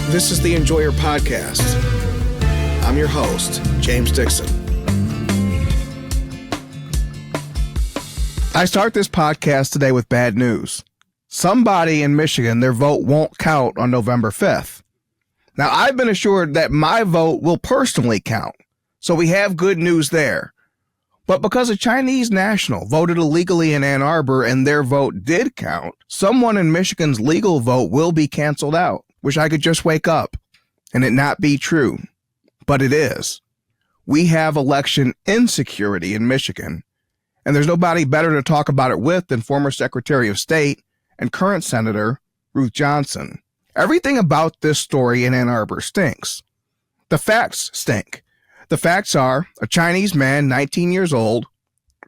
This is the Enjoyer Podcast. I'm your host, James Dixon. I start this podcast today with bad news. Somebody in Michigan, their vote won't count on November 5th. Now, I've been assured that my vote will personally count, so we have good news there. But because a Chinese national voted illegally in Ann Arbor and their vote did count, someone in Michigan's legal vote will be canceled out. Wish I could just wake up and it not be true, but it is. We have election insecurity in Michigan, and there's nobody better to talk about it with than former Secretary of State and current Senator Ruth Jocelyn. Everything about this story in Ann Arbor stinks. The facts stink. The facts are a Chinese man, 19 years old,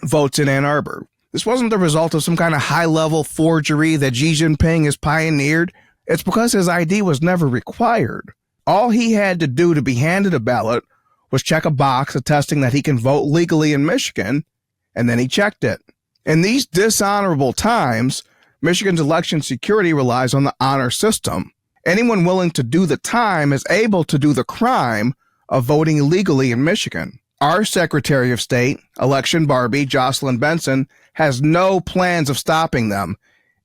votes in Ann Arbor. This wasn't the result of some kind of high-level forgery that Xi Jinping has pioneered. It's because his ID was never required. All he had to do to be handed a ballot was check a box attesting that he can vote legally in Michigan, and then he checked it. In these dishonorable times, Michigan's election security relies on the honor system. Anyone willing to do the time is able to do the crime of voting illegally in Michigan. Our Secretary of State, Election Barbie, Jocelyn Benson, has no plans of stopping them,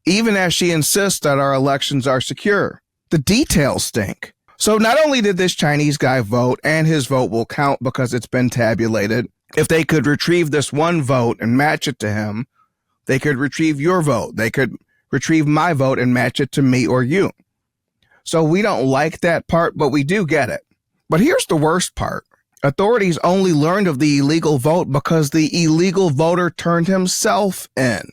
even as she insists that our elections are secure. The details stink. So not only did this Chinese guy vote, and his vote will count because it's been tabulated, if they could retrieve this one vote and match it to him, they could retrieve your vote. They could retrieve my vote and match it to me or you. So we don't like that part, but we do get it. But here's the worst part. Authorities only learned of the illegal vote because the illegal voter turned himself in.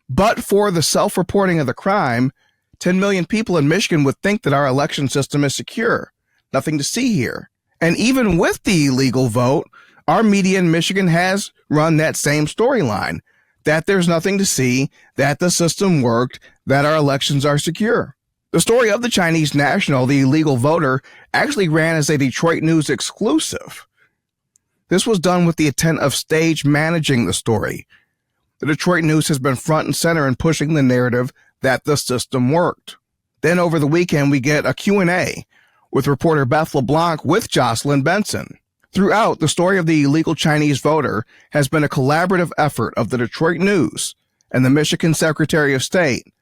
But for the self-reporting of the crime, 10 million people in Michigan would think that our election system is secure. Nothing to see here. And even with the illegal vote, our media in Michigan has run that same storyline, that there's nothing to see, that the system worked, that our elections are secure. The story of the Chinese national, the illegal voter, actually ran as a Detroit News exclusive. This was done with the intent of stage managing the story. The Detroit News has been front and center in pushing the narrative that the system worked. Then over the weekend, we get a Q&A with reporter Beth LeBlanc with Jocelyn Benson. Throughout, the story of the illegal Chinese voter has been a collaborative effort of the Detroit News and the Michigan Secretary of State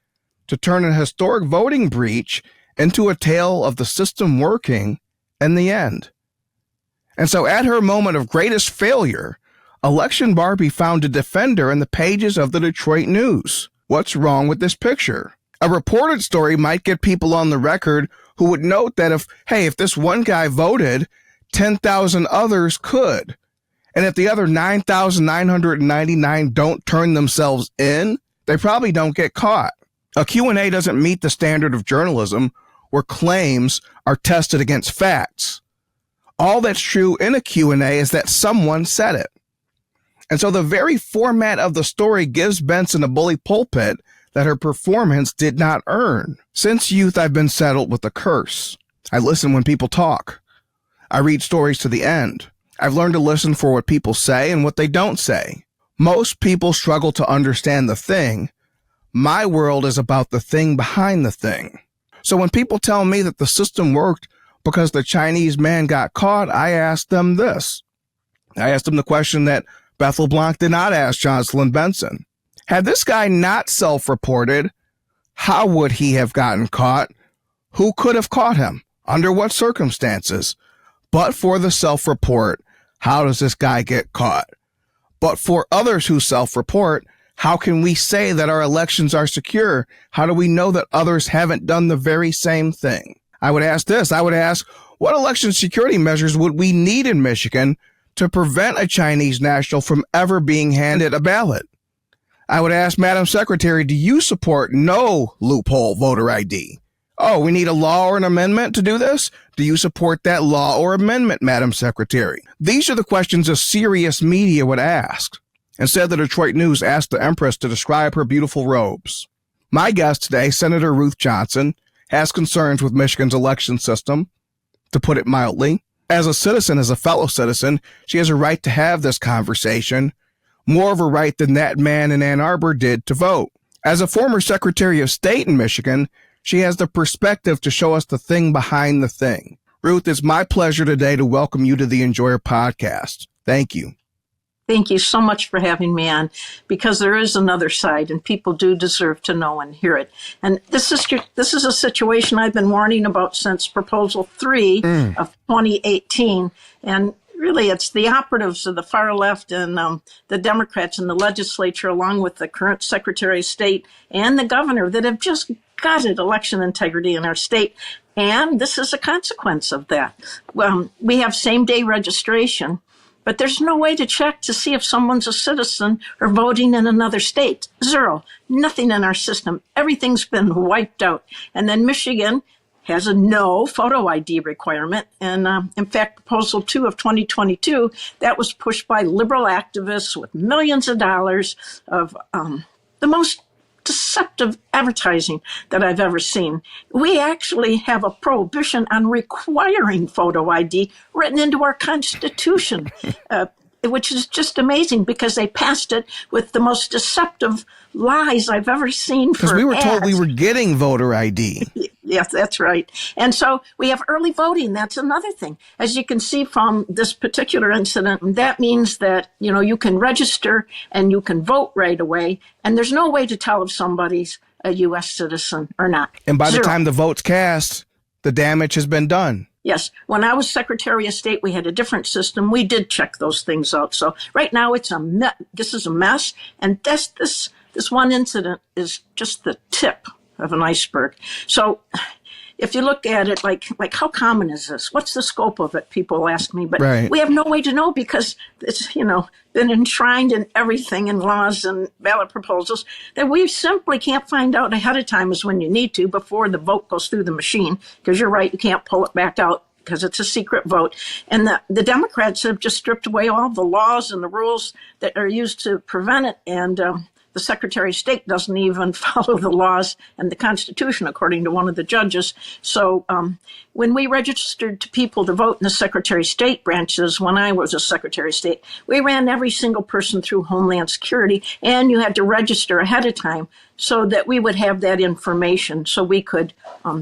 to turn a historic voting breach into a tale of the system working in the end. And so at her moment of greatest failure, Election Barbie found a defender in the pages of the Detroit News. What's wrong with this picture? A reported story might get people on the record who would note that if this one guy voted, 10,000 others could. And if the other 9,999 don't turn themselves in, they probably don't get caught. A Q&A doesn't meet the standard of journalism where claims are tested against facts. All that's true in a Q&A is that someone said it. And so the very format of the story gives Benson a bully pulpit that her performance did not earn. Since youth, I've been saddled with a curse. I listen when people talk. I read stories to the end. I've learned to listen for what people say and what they don't say. Most people struggle to understand the thing. My world is about the thing behind the thing. So when people tell me that the system worked because the Chinese man got caught, I ask them this. I asked them the question that Beth LeBlanc did not ask Jocelyn Benson. Had this guy not self-reported, how would he have gotten caught? Who could have caught him? Under what circumstances? But for the self-report, how does this guy get caught? But for others who self-report, how can we say that our elections are secure? How do we know that others haven't done the very same thing? I would ask this. I would ask, what election security measures would we need in Michigan to prevent a Chinese national from ever being handed a ballot? I would ask, Madam Secretary, do you support no loophole voter ID? Oh, we need a law or an amendment to do this? Do you support that law or amendment, Madam Secretary? These are the questions a serious media would ask. Instead, the Detroit News asked the Empress to describe her beautiful robes. My guest today, Senator Ruth Jocelyn, has concerns with Michigan's election system, to put it mildly. As a citizen, as a fellow citizen, she has a right to have this conversation, more of a right than that man in Ann Arbor did to vote. As a former Secretary of State in Michigan, She has the perspective to show us the thing behind the thing. Ruth, it's my pleasure today to welcome you to the Enjoyer podcast. Thank you. Thank you so much for having me on, because there is another side and people do deserve to know and hear it. And this is a situation I've been warning about since Proposal 3 of 2018. And really, it's the operatives of the far left and the Democrats in the legislature, along with the current Secretary of State and the governor, that have just gutted election integrity in our state. And this is a consequence of that. We have same-day registration, but there's no way to check to see if someone's a citizen or voting in another state. Zero. Nothing in our system. Everything's been wiped out. And then Michigan has a no photo ID requirement. And in fact, Proposal 2 of 2022, that was pushed by liberal activists with millions of dollars of the most deceptive advertising that I've ever seen. We actually have a prohibition on requiring photo ID written into our Constitution, which is just amazing because they passed it with the most deceptive lies I've ever seen. Because we were told we were getting voter ID. Yes, that's right. And so we have early voting. That's another thing. As you can see from this particular incident, that means that, you can register and you can vote right away. And there's no way to tell if somebody's a U.S. citizen or not. And by the time the vote's cast, the damage has been done. Yes. When I was Secretary of State, we had a different system. We did check those things out. So right now this is a mess. And this one incident is just the tip of an iceberg. So if you look at it like how common is this? What's the scope of it? People ask me, but we have no way to know because it's, been enshrined in everything in laws and ballot proposals that we simply can't find out ahead of time is when you need to before the vote goes through the machine. Because you're right, you can't pull it back out because it's a secret vote. And the Democrats have just stripped away all the laws and the rules that are used to prevent it. And the Secretary of State doesn't even follow the laws and the Constitution, according to one of the judges. So when we registered to people to vote in the Secretary of State branches, when I was a Secretary of State, we ran every single person through Homeland Security, and you had to register ahead of time so that we would have that information so we could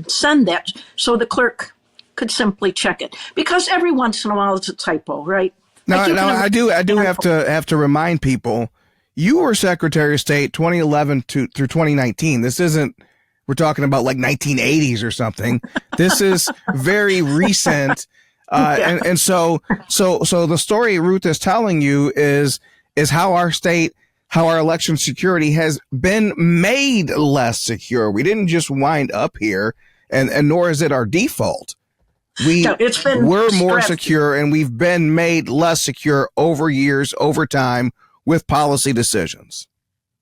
send that so the clerk could simply check it. Because every once in a while it's a typo, right? Now I do have to remind people, you were Secretary of State 2011 through 2019. This isn't, we're talking about like 1980s or something. This is very recent. And so the story Ruth is telling you is how our state, how our election security has been made less secure. We didn't just wind up here, and nor is it our default. We're more secure, and we've been made less secure over years, over time, with policy decisions.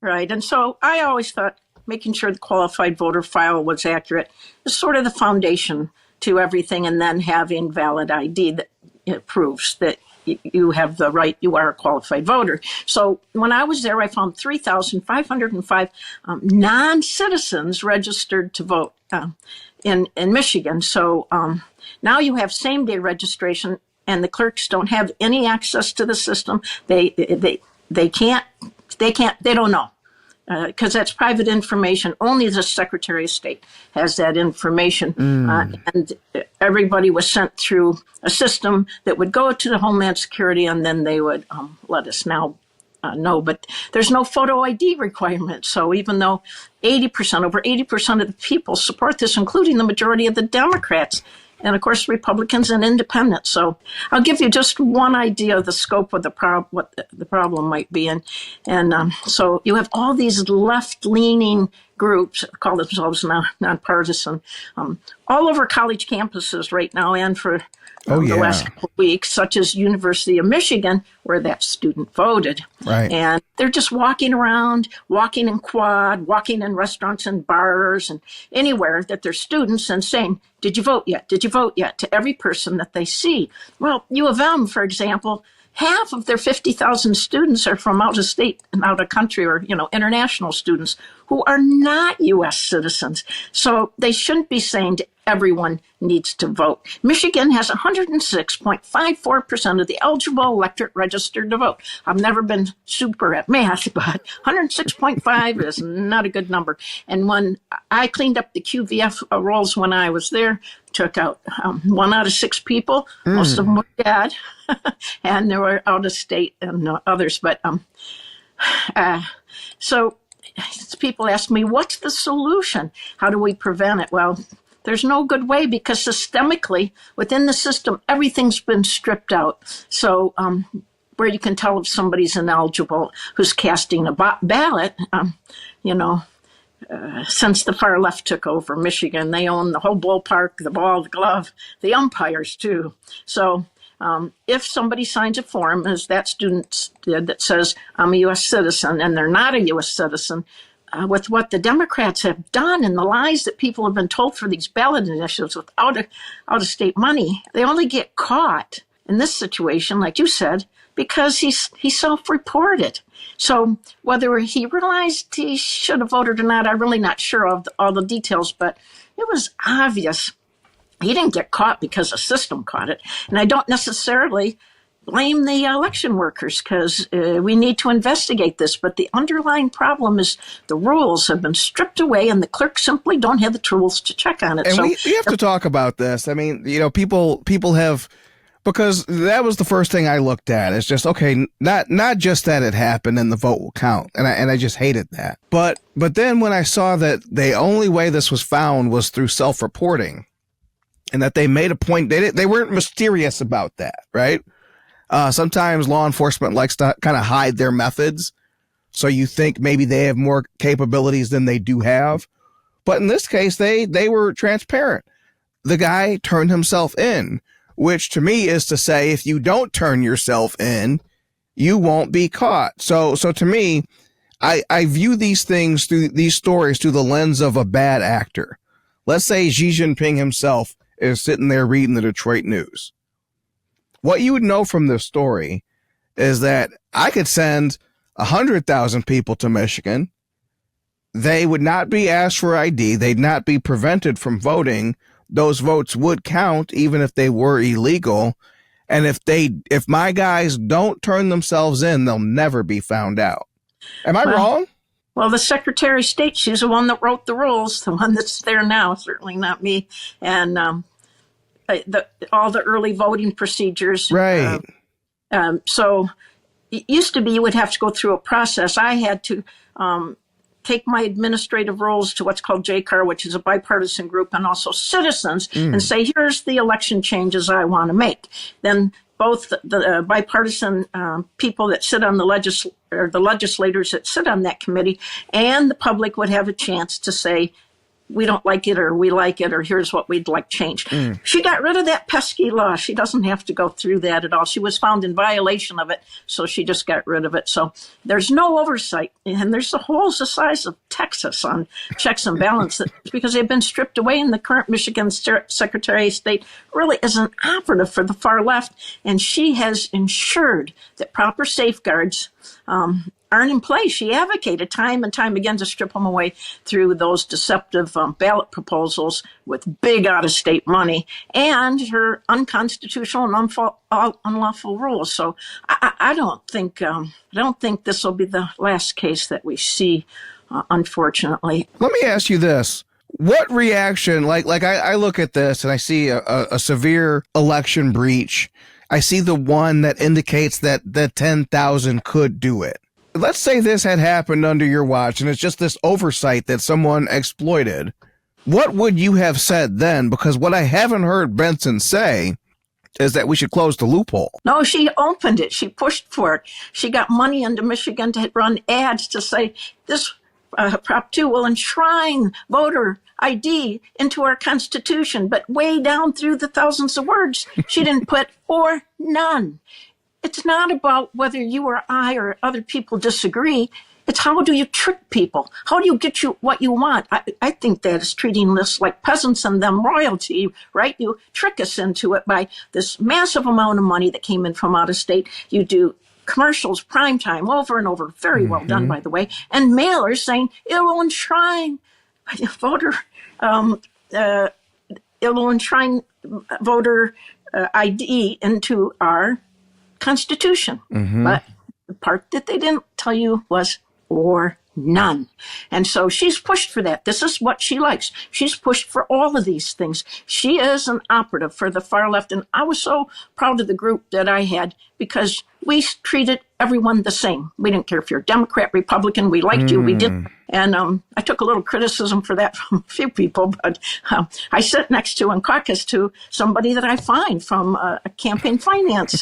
Right. And so I always thought making sure the qualified voter file was accurate is sort of the foundation to everything, and then having valid ID that proves that you have the right, you are a qualified voter. So when I was there, I found 3,505 non-citizens registered to vote in Michigan. So now you have same-day registration, and the clerks don't have any access to the system. They don't know because that's private information. Only the Secretary of State has that information. And everybody was sent through a system that would go to the Homeland Security, and then they would let us know. But there's no photo ID requirement. So even though over 80% of the people support this, including the majority of the Democrats, and of course, Republicans and independents. So I'll give you just one idea of the scope of what the problem might be. And so you have all these left-leaning groups call themselves nonpartisan all over college campuses right now and for the last couple of weeks, such as University of Michigan, where that student voted. Right. And they're just walking around, walking in quad, walking in restaurants and bars and anywhere that they're students and saying, "Did you vote yet? Did you vote yet?" to every person that they see. Well, U of M, for example, half of their 50,000 students are from out of state and out of country or, international students who are not U.S. citizens. So they shouldn't be saying to everyone needs to vote. Michigan has 106.54% of the eligible electorate registered to vote. I've never been super at math, but 106.5 is not a good number. And when I cleaned up the QVF rolls when I was there, took out 1 out of 6 people. Most of them were dead, and they were out of state and others. But so people ask me, what's the solution? How do we prevent it? Well, there's no good way, because systemically within the system, everything's been stripped out. So where you can tell if somebody's ineligible who's casting a ballot, since the far left took over Michigan, they own the whole ballpark, the ball, the glove, the umpires too. So if somebody signs a form, as that student did, that says, I'm a U.S. citizen, and they're not a U.S. citizen, with what the Democrats have done and the lies that people have been told for these ballot initiatives with out-of-state money, they only get caught in this situation, like you said, because he self-reported. So whether he realized he should have voted or not, I'm really not sure of all the details, but it was obvious he didn't get caught because the system caught it. And I don't necessarily blame the election workers, because we need to investigate this. But the underlying problem is the rules have been stripped away, and the clerks simply don't have the tools to check on it. And we have to talk about this. I mean, people have, because that was the first thing I looked at. It's just, okay, not just that it happened and the vote will count. And I just hated that. But then when I saw that the only way this was found was through self-reporting, and that they made a point, they weren't mysterious about that, right? Sometimes law enforcement likes to kind of hide their methods, so you think maybe they have more capabilities than they do have. But in this case, they were transparent. The guy turned himself in, which to me is to say, if you don't turn yourself in, you won't be caught. So to me, I view these things these stories through the lens of a bad actor. Let's say Xi Jinping himself is sitting there reading the Detroit News. What you would know from this story is that I could send 100,000 people to Michigan. They would not be asked for ID. They'd not be prevented from voting. Those votes would count even if they were illegal. And if my guys don't turn themselves in, they'll never be found out. Am I wrong? Well, the Secretary of State, she's the one that wrote the rules, the one that's there now, certainly not me. And all the early voting procedures. Right. So it used to be you would have to go through a process. I had to take my administrative roles to what's called JCAR, which is a bipartisan group, and also citizens, and say, here's the election changes I want to make. Then both the bipartisan people that sit on the legislators that sit on that committee and the public would have a chance to say, we don't like it, or we like it, or here's what we'd like changed. She got rid of that pesky law. She doesn't have to go through that at all. She was found in violation of it, so she just got rid of it. So there's no oversight. And there's the holes the size of Texas on checks and balances because they've been stripped away, and the current Michigan Secretary of State really is an operative for the far left, and she has ensured that proper safeguards aren't in place. She advocated time and time again to strip them away through those deceptive ballot proposals with big out-of-state money and her unconstitutional and unlawful rules. So I don't think this will be the last case that we see, unfortunately. Let me ask you this. What reaction, like I look at this and I see a severe election breach. I see the one that indicates that the 10,000 could do it. Let's say this had happened under your watch and it's just this oversight that someone exploited. What would you have said then? Because what I haven't heard Benson say is that we should close the loophole. No, she opened it. She pushed for it. She got money into Michigan to run ads to say this Prop 2 will enshrine voter ID into our Constitution. But way down through the thousands of words, she didn't put or none. It's not about whether you or I or other people disagree. It's how do you trick people? How do you get you what you want? I think that is treating this like peasants and them royalty, right? You trick us into it by this massive amount of money that came in from out of state. You do commercials, prime time, over and over, very well done, by the way, and mailers saying it will enshrine voter it will enshrine voter ID into our Constitution. But the part that they didn't tell you was or none. And so she's pushed for that. This is what she likes. She's pushed for all of these things. She is an operative for the far left. And I was so proud of the group that I had because we treated everyone the same. We didn't care if you're Democrat, Republican. We liked you. We did. And I took a little criticism for that from a few people, but I sit next to and caucus to somebody that I fined from a campaign finance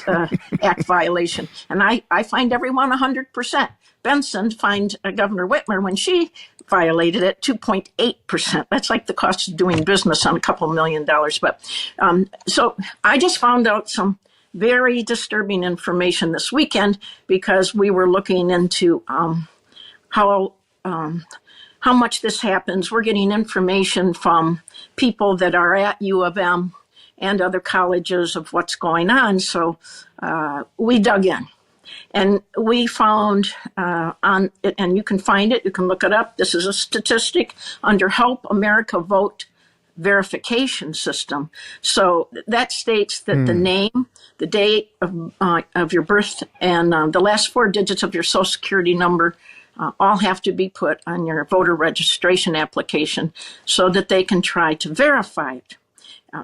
act violation. And I fined everyone 100%. Benson fined Governor Whitmer when she violated it 2.8%. That's like the cost of doing business on a couple $1 million. But so I just found out some very disturbing information this weekend because we were looking into how much this happens. We're getting information from people that are at U of M and other colleges of what's going on. So we dug in. And we found on it, and you can find it, you can look it up. This is a statistic under Help America Vote verification system. So that states that the name, the date of your birth, and the last 4 digits of your Social Security number all have to be put on your voter registration application so that they can try to verify it.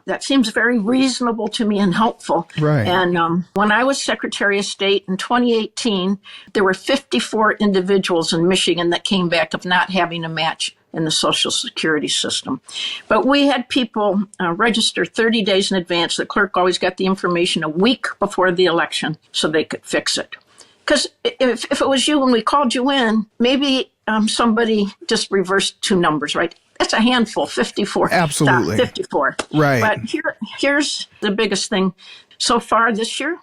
That seems very reasonable to me and helpful. Right. And when I was Secretary of State in 2018, there were 54 individuals in Michigan that came back of not having a match in the Social Security system. But we had people register 30 days in advance. The clerk always got the information a week before the election so they could fix it. Because if it was you and we called you in, maybe somebody just reversed 2 numbers, right? That's a handful, 54. Absolutely. 54. Right. But here's the biggest thing. So far this year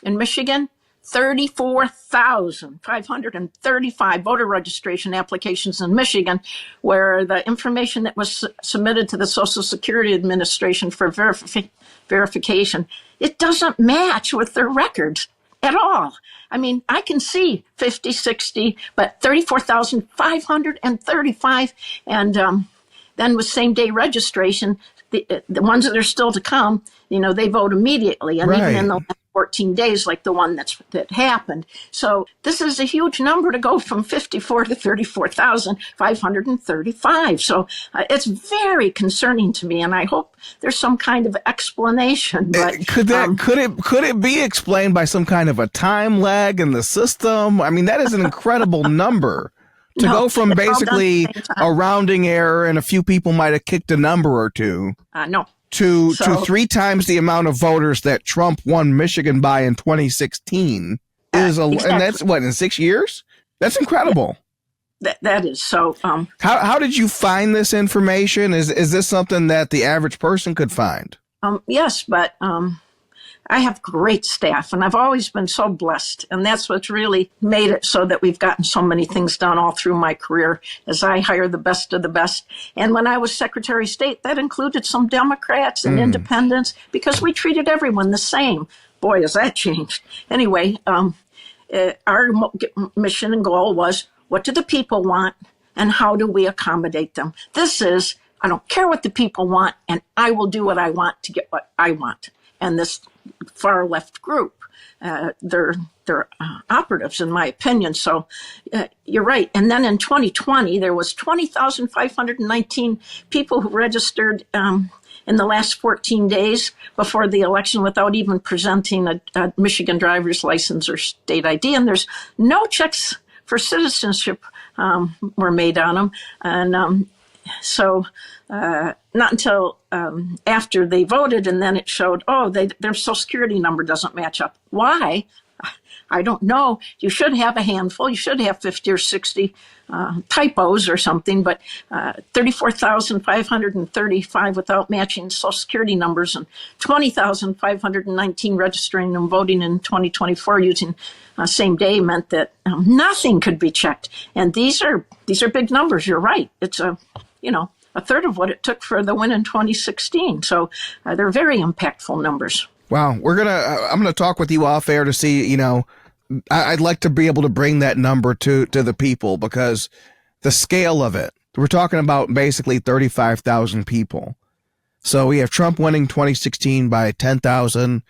in Michigan, 34,535 voter registration applications in Michigan where the information that was submitted to the Social Security Administration for verification, it doesn't match with their records at all. I mean, I can see 50, 60, but 34,535. And then with same day registration, the ones that are still to come, they vote immediately. And even in the last 14 days, like the one that happened. So this is a huge number to go from 54 to 34,535. So it's very concerning to me. And I hope there's some kind of explanation. But could it be explained by some kind of a time lag in the system? I mean, that is an incredible number. To go from basically a rounding error and a few people might have kicked a number or two. No. To 3 times the amount of voters that Trump won Michigan by in 2016 is and that's what, in 6 years? That's incredible. That is so. How did you find this information? Is this something that the average person could find? Yes, but I have great staff, and I've always been so blessed. And that's what's really made it so that we've gotten so many things done all through my career as I hire the best of the best. And when I was Secretary of State, that included some Democrats and independents because we treated everyone the same. Boy, has that changed. Anyway, our mission and goal was, what do the people want and how do we accommodate them? This is, I don't care what the people want, and I will do what I want to get what I want. And this far left group, they're operatives, in my opinion. So you're right. And then in 2020, there was 20,519 people who registered in the last 14 days before the election without even presenting a Michigan driver's license or state ID. And there's no checks for citizenship were made on them. And so not until after they voted, and then it showed, their Social Security number doesn't match up. Why? I don't know. You should have a handful. You should have 50 or 60 typos or something, but 34,535 without matching Social Security numbers and 20,519 registering and voting in 2024 using same day meant that nothing could be checked. And these are big numbers. You're right. It's a third of what it took for the win in 2016. So they're very impactful numbers. Wow. I'm going to talk with you off air to see, I'd like to be able to bring that number to the people because the scale of it, we're talking about basically 35,000 people. So we have Trump winning 2016 by 10,000,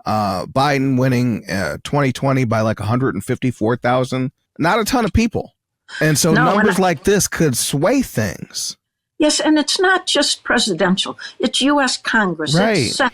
Biden winning 2020 by like 154,000. Not a ton of people. And so No, numbers like this could sway things. yes, and it's not just presidential. It's U.S. Congress. Right. It's Senate.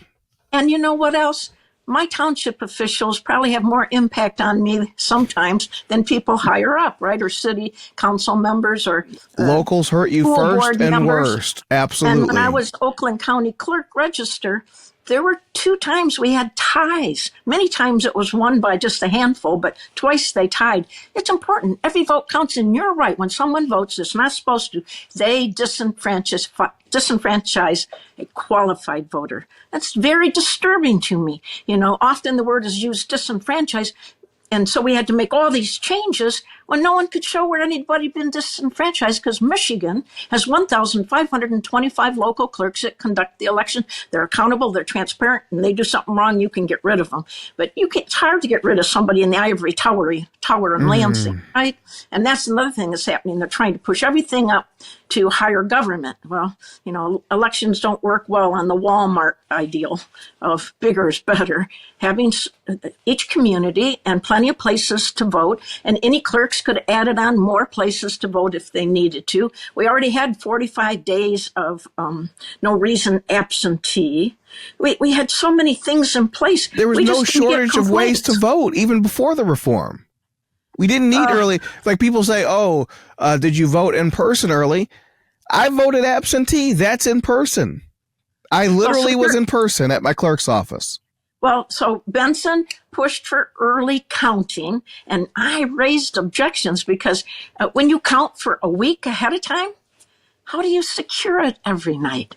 And you know what else? My township officials probably have more impact on me sometimes than people higher up, right? Or city council members or locals hurt you school first board and members. worst. Absolutely. And when I was Oakland County Clerk Register, there were 2 times we had ties. Many times it was won by just a handful, but twice they tied. It's important. Every vote counts, and you're right. When someone votes, it's not supposed to. They disenfranchise a qualified voter. That's very disturbing to me. You know, often the word is used, disenfranchise. And so we had to make all these changes when no one could show where anybody been disenfranchised, because Michigan has 1,525 local clerks that conduct the election. They're accountable, they're transparent, and they do something wrong, you can get rid of them. But it's hard to get rid of somebody in the ivory tower in Lansing, right? And that's another thing that's happening. They're trying to push everything up to higher government. Well, you know, elections don't work well on the Walmart ideal of bigger is better. Having each community and plenty of places to vote, and any clerks could have added on more places to vote if they needed to. We already had 45 days of no reason absentee. We had so many things in place. There was no shortage of ways to vote, even before the reform. We didn't need early. Like people say, did you vote in person early? I voted absentee. That's in person. I literally was in person at my clerk's office. Well, so Benson pushed for early counting, and I raised objections because when you count for a week ahead of time, how do you secure it every night?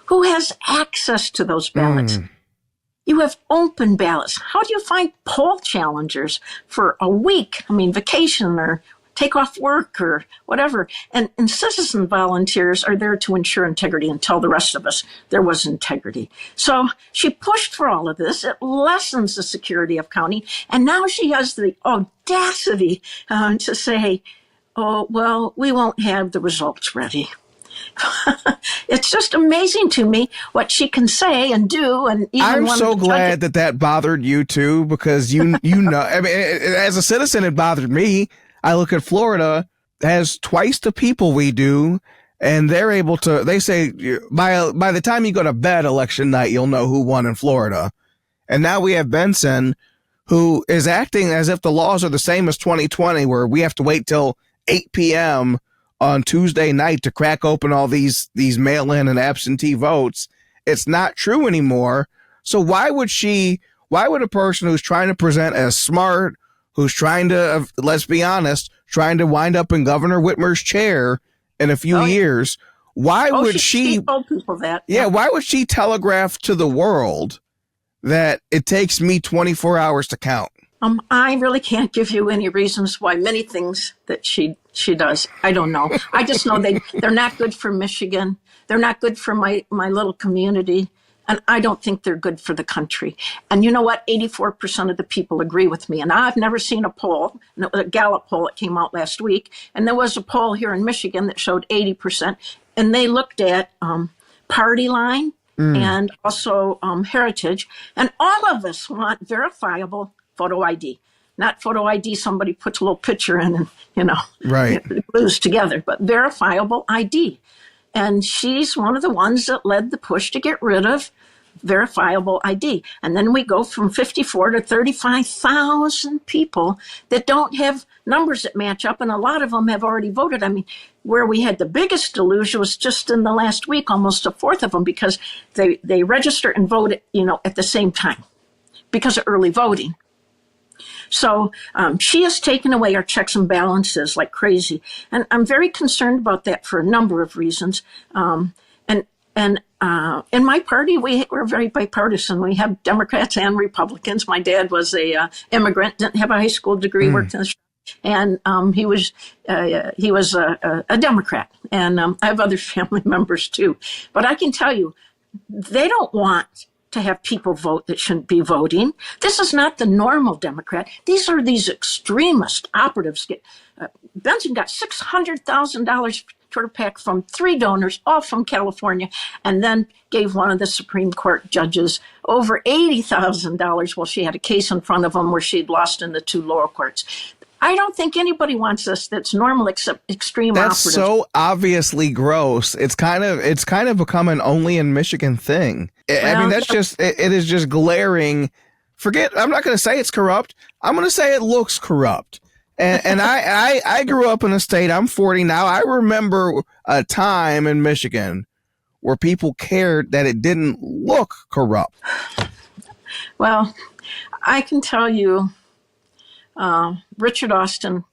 Who has access to those ballots? You have open ballots. How do you find poll challengers for a week? I mean, vacation or take off work or whatever. And citizen volunteers are there to ensure integrity and tell the rest of us there was integrity. So she pushed for all of this. It lessens the security of counting. And now she has the audacity to say, oh, well, we won't have the results ready. It's just amazing to me what she can say and do. And even I'm so glad that bothered you too, because you know, I mean, as a citizen, it bothered me. I look at Florida has twice the people we do, and they're able to. They say by the time you go to bed election night, you'll know who won in Florida. And now we have Benson, who is acting as if the laws are the same as 2020, where we have to wait till 8 p.m. on Tuesday night to crack open all these mail-in and absentee votes. It's not true anymore. So why would a person who's trying to present as smart, who's trying to, let's be honest, trying to wind up in Governor Whitmer's chair in a few years, why would she told people that? Yeah, why would she telegraph to the world that it takes me 24 hours to count? I really can't give you any reasons why many things that she does. I don't know. I just know they're not good for Michigan. They're not good for my little community. And I don't think they're good for the country. And you know what? 84% of the people agree with me. And I've never seen a poll, and it was a Gallup poll that came out last week. And there was a poll here in Michigan that showed 80%. And they looked at party line and also heritage. And all of us want verifiable photo ID. Not photo ID somebody puts a little picture in and, right, glues together, but verifiable ID. And she's one of the ones that led the push to get rid of verifiable ID. And then we go from 54 to 35,000 people that don't have numbers that match up, and a lot of them have already voted. I mean, where we had the biggest delusion was just in the last week, almost a fourth of them, because they register and vote at the same time because of early voting. So she has taken away our checks and balances like crazy. And I'm very concerned about that for a number of reasons. And in my party, we're very bipartisan. We have Democrats and Republicans. My dad was a immigrant, didn't have a high school degree, worked in the and he was a Democrat. And I have other family members too. But I can tell you, they don't want to have people vote that shouldn't be voting. This is not the normal Democrat. These are these extremist operatives. Benson got $600,000 electoral pack from 3 donors, all from California, and then gave one of the Supreme Court judges over $80,000 while she had a case in front of them where she'd lost in the 2 lower courts. I don't think anybody wants this that's normal except extreme That's operatives. so obviously gross. It's kind of become an only in Michigan thing. I mean, that's just, it is just glaring. I'm not going to say it's corrupt. I'm going to say it looks corrupt. And I grew up in a state, I'm 40 now. I remember a time in Michigan where people cared that it didn't look corrupt. Well, I can tell you, Richard Austin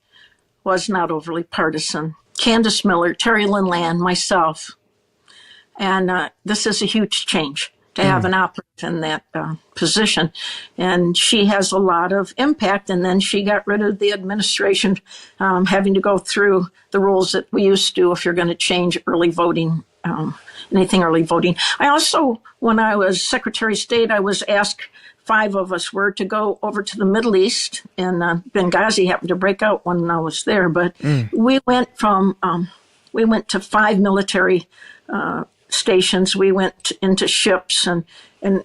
was not overly partisan. Candace Miller, Terry Lynn Land, myself. And this is a huge change to have an operative in that position. And she has a lot of impact. And then she got rid of the administration having to go through the rules that we used to if you're going to change early voting, anything early voting. I also, when I was Secretary of State, I was asked, 5 of us were to go over to the Middle East, and Benghazi happened to break out when I was there. But we went to 5 military stations. We went into ships, and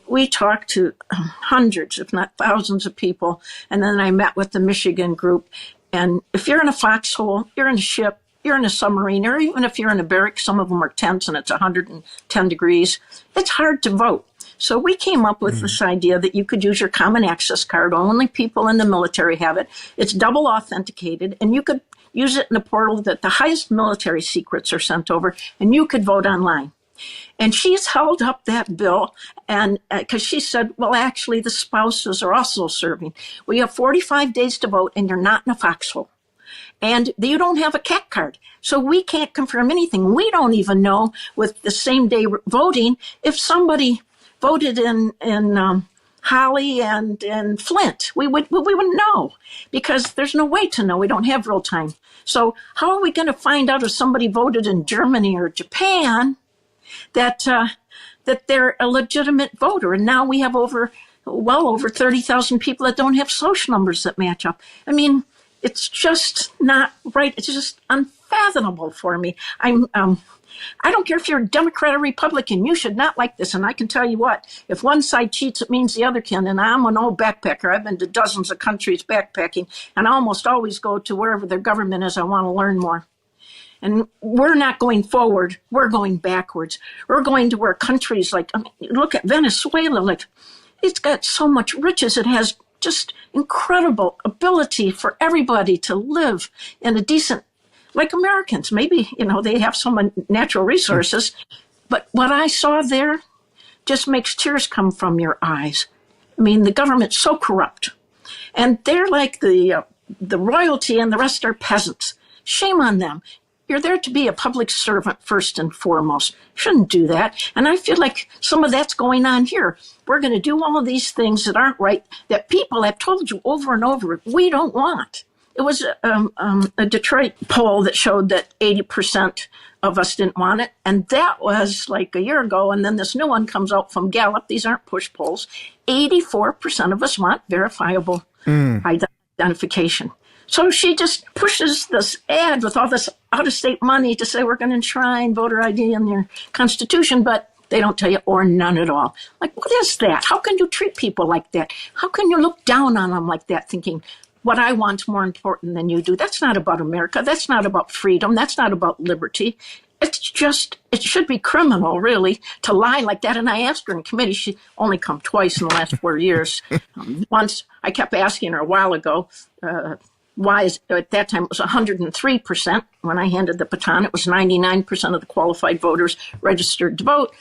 we talked to hundreds, if not thousands of people. And then I met with the Michigan group. And if you're in a foxhole, you're in a ship, you're in a submarine, or even if you're in a barrack, some of them are tents and it's 110 degrees, it's hard to vote. So we came up with this idea that you could use your common access card. Only people in the military have it. It's double authenticated, and you could use it in a portal that the highest military secrets are sent over, and you could vote online. And she's held up that bill, and because she said, well, actually, the spouses are also serving. We have 45 days to vote, and you're not in a foxhole. And you don't have a CAC card. So we can't confirm anything. We don't even know with the same day voting if somebody voted in Holly and in Flint. We wouldn't know because there's no way to know. We don't have real time. So how are we going to find out if somebody voted in Germany or Japan that they're a legitimate voter? And now we have well over 30,000 people that don't have social numbers that match up. I mean, it's just not right. It's just unfathomable for me. I don't care if you're a Democrat or Republican. You should not like this. And I can tell you what, if one side cheats, it means the other can. And I'm an old backpacker. I've been to dozens of countries backpacking, and I almost always go to wherever their government is. I want to learn more. And we're not going forward. We're going backwards. We're going to where countries like, look at Venezuela. Like, it's got so much riches. It has just incredible ability for everybody to live in a decent, like Americans. Maybe, they have some natural resources, but what I saw there just makes tears come from your eyes. I mean, the government's so corrupt, and they're like the royalty, and the rest are peasants. Shame on them. You're there to be a public servant first and foremost. Shouldn't do that. And I feel like some of that's going on here. We're going to do all of these things that aren't right, that people have told you over and over we don't want. It was a Detroit poll that showed that 80% of us didn't want it. And that was like a year ago. And then this new one comes out from Gallup. These aren't push polls. 84% of us want verifiable identification. So she just pushes this ad with all this out-of-state money to say we're going to enshrine voter ID in their Constitution, but they don't tell you, or none at all. Like, what is that? How can you treat people like that? How can you look down on them like that, thinking what I want's more important than you do? That's not about America. That's not about freedom. That's not about liberty. It's just, it should be criminal, really, to lie like that. And I asked her in committee, she only come twice in the last 4 years. Once, I kept asking her a while ago, why is, at that time it was 103%. When I handed the baton, it was 99% of the qualified voters registered to vote.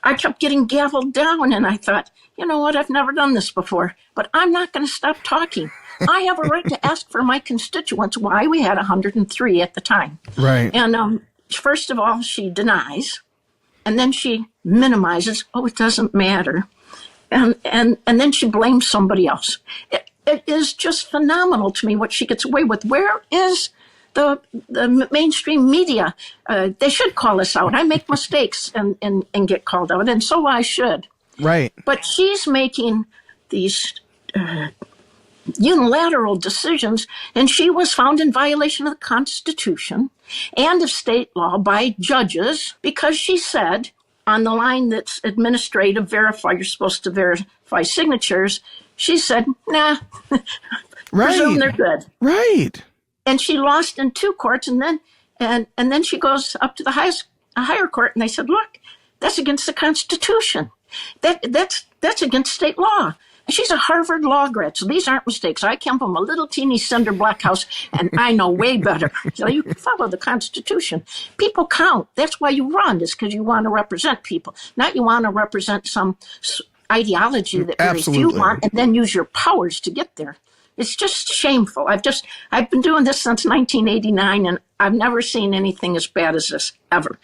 I kept getting gavelled down, and I thought, you know what, I've never done this before, but I'm not going to stop talking. I have a right to ask for my constituents why we had 103 at the time. Right. And first of all, she denies, and then she minimizes. Oh, it doesn't matter. And then she blames somebody else. It is just phenomenal to me what she gets away with. Where is the mainstream media? They should call us out. I make mistakes and get called out, and so I should. Right. But she's making these unilateral decisions, and she was found in violation of the Constitution and of state law by judges because she said on the line that's administrative verify, you're supposed to verify signatures, she said, nah, presume they're good. Right. And she lost in 2 courts, and then she goes up to the higher court, and they said, look, that's against the Constitution. That's against state law. And she's a Harvard law grad, so these aren't mistakes. I come from a little teeny cinder block house, and I know way better. So you follow the Constitution. People count. That's why you run, is because you want to represent people, not you want to represent some ideology that very few want, and then use your powers to get there. It's just shameful. I've been doing this since 1989, and I've never seen anything as bad as this, ever.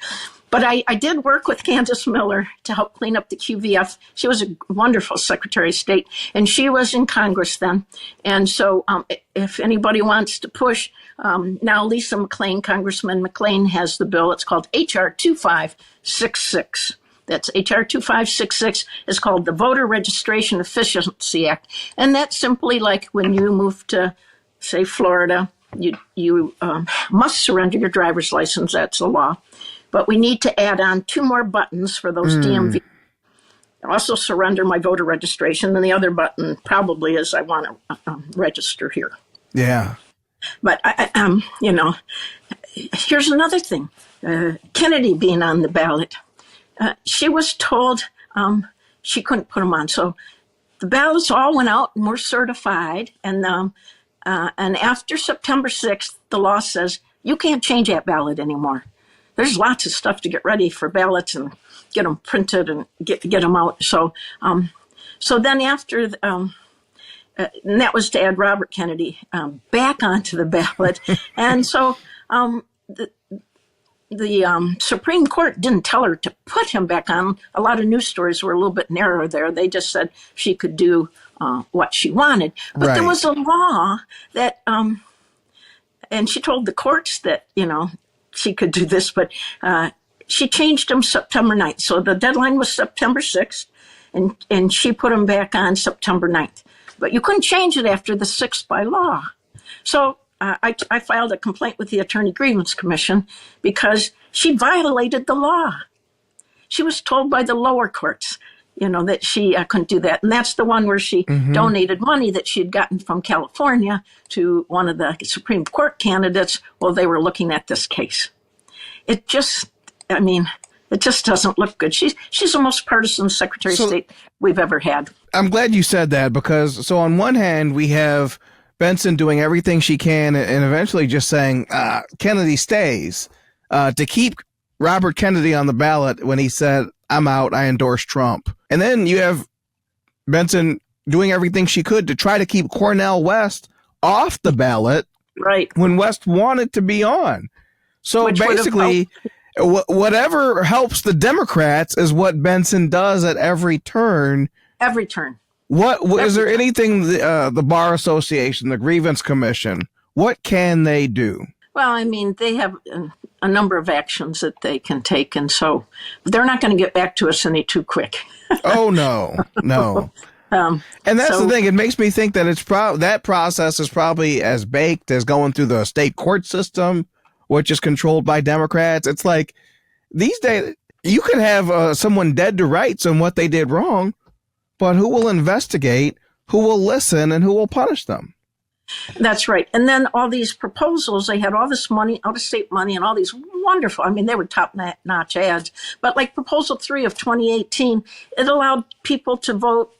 But I did work with Candace Miller to help clean up the QVF. She was a wonderful Secretary of State, and she was in Congress then. And so if anybody wants to push, now Lisa McClain, Congressman McClain, has the bill. It's called H.R. 2566. That's H.R. 2566. It's called the Voter Registration Efficiency Act. And that's simply like when you move to, say, Florida, you must surrender your driver's license. That's a law. But we need to add on 2 more buttons for those DMV. Also surrender my voter registration. And the other button probably is I want to register here. Yeah. But, here's another thing. Kennedy being on the ballot. She was told she couldn't put them on. So the ballots all went out and were certified. And after September 6th, the law says you can't change that ballot anymore. There's lots of stuff to get ready for ballots and get them printed and get them out. So then after, and that was to add Robert Kennedy back onto the ballot. And so the Supreme Court didn't tell her to put him back on. A lot of news stories were a little bit narrower there. They just said she could do what she wanted. But There was a law that, and she told the courts that, she could do this, but she changed them September 9th. So the deadline was September 6th, and she put them back on September 9th. But you couldn't change it after the 6th by law. So I filed a complaint with the Attorney Grievance Commission because she violated the law. She was told by the lower courts, that she couldn't do that. And that's the one where she donated money that she had gotten from California to one of the Supreme Court candidates while they were looking at this case. It just doesn't look good. She's the most partisan Secretary of State we've ever had. I'm glad you said that because on one hand, we have Benson doing everything she can and eventually just saying Kennedy stays to keep Robert Kennedy on the ballot when he said, I'm out, I endorse Trump. And then you have Benson doing everything she could to try to keep Cornel West off the ballot when West wanted to be on. So which basically, whatever helps the Democrats is what Benson does at every turn. Every turn. Is there anything the Bar Association, the Grievance Commission, what can they do? Well, they have a number of actions that they can take, and so they're not going to get back to us any too quick. Oh, no. And that's the thing. It makes me think that that process is probably as baked as going through the state court system, which is controlled by Democrats. It's like these days you could have someone dead to rights on what they did wrong, but who will investigate, who will listen, and who will punish them? That's right. And then all these proposals, they had all this money, out-of-state money, and all these wonderful, they were top-notch ads. But like Proposal 3 of 2018, it allowed people to vote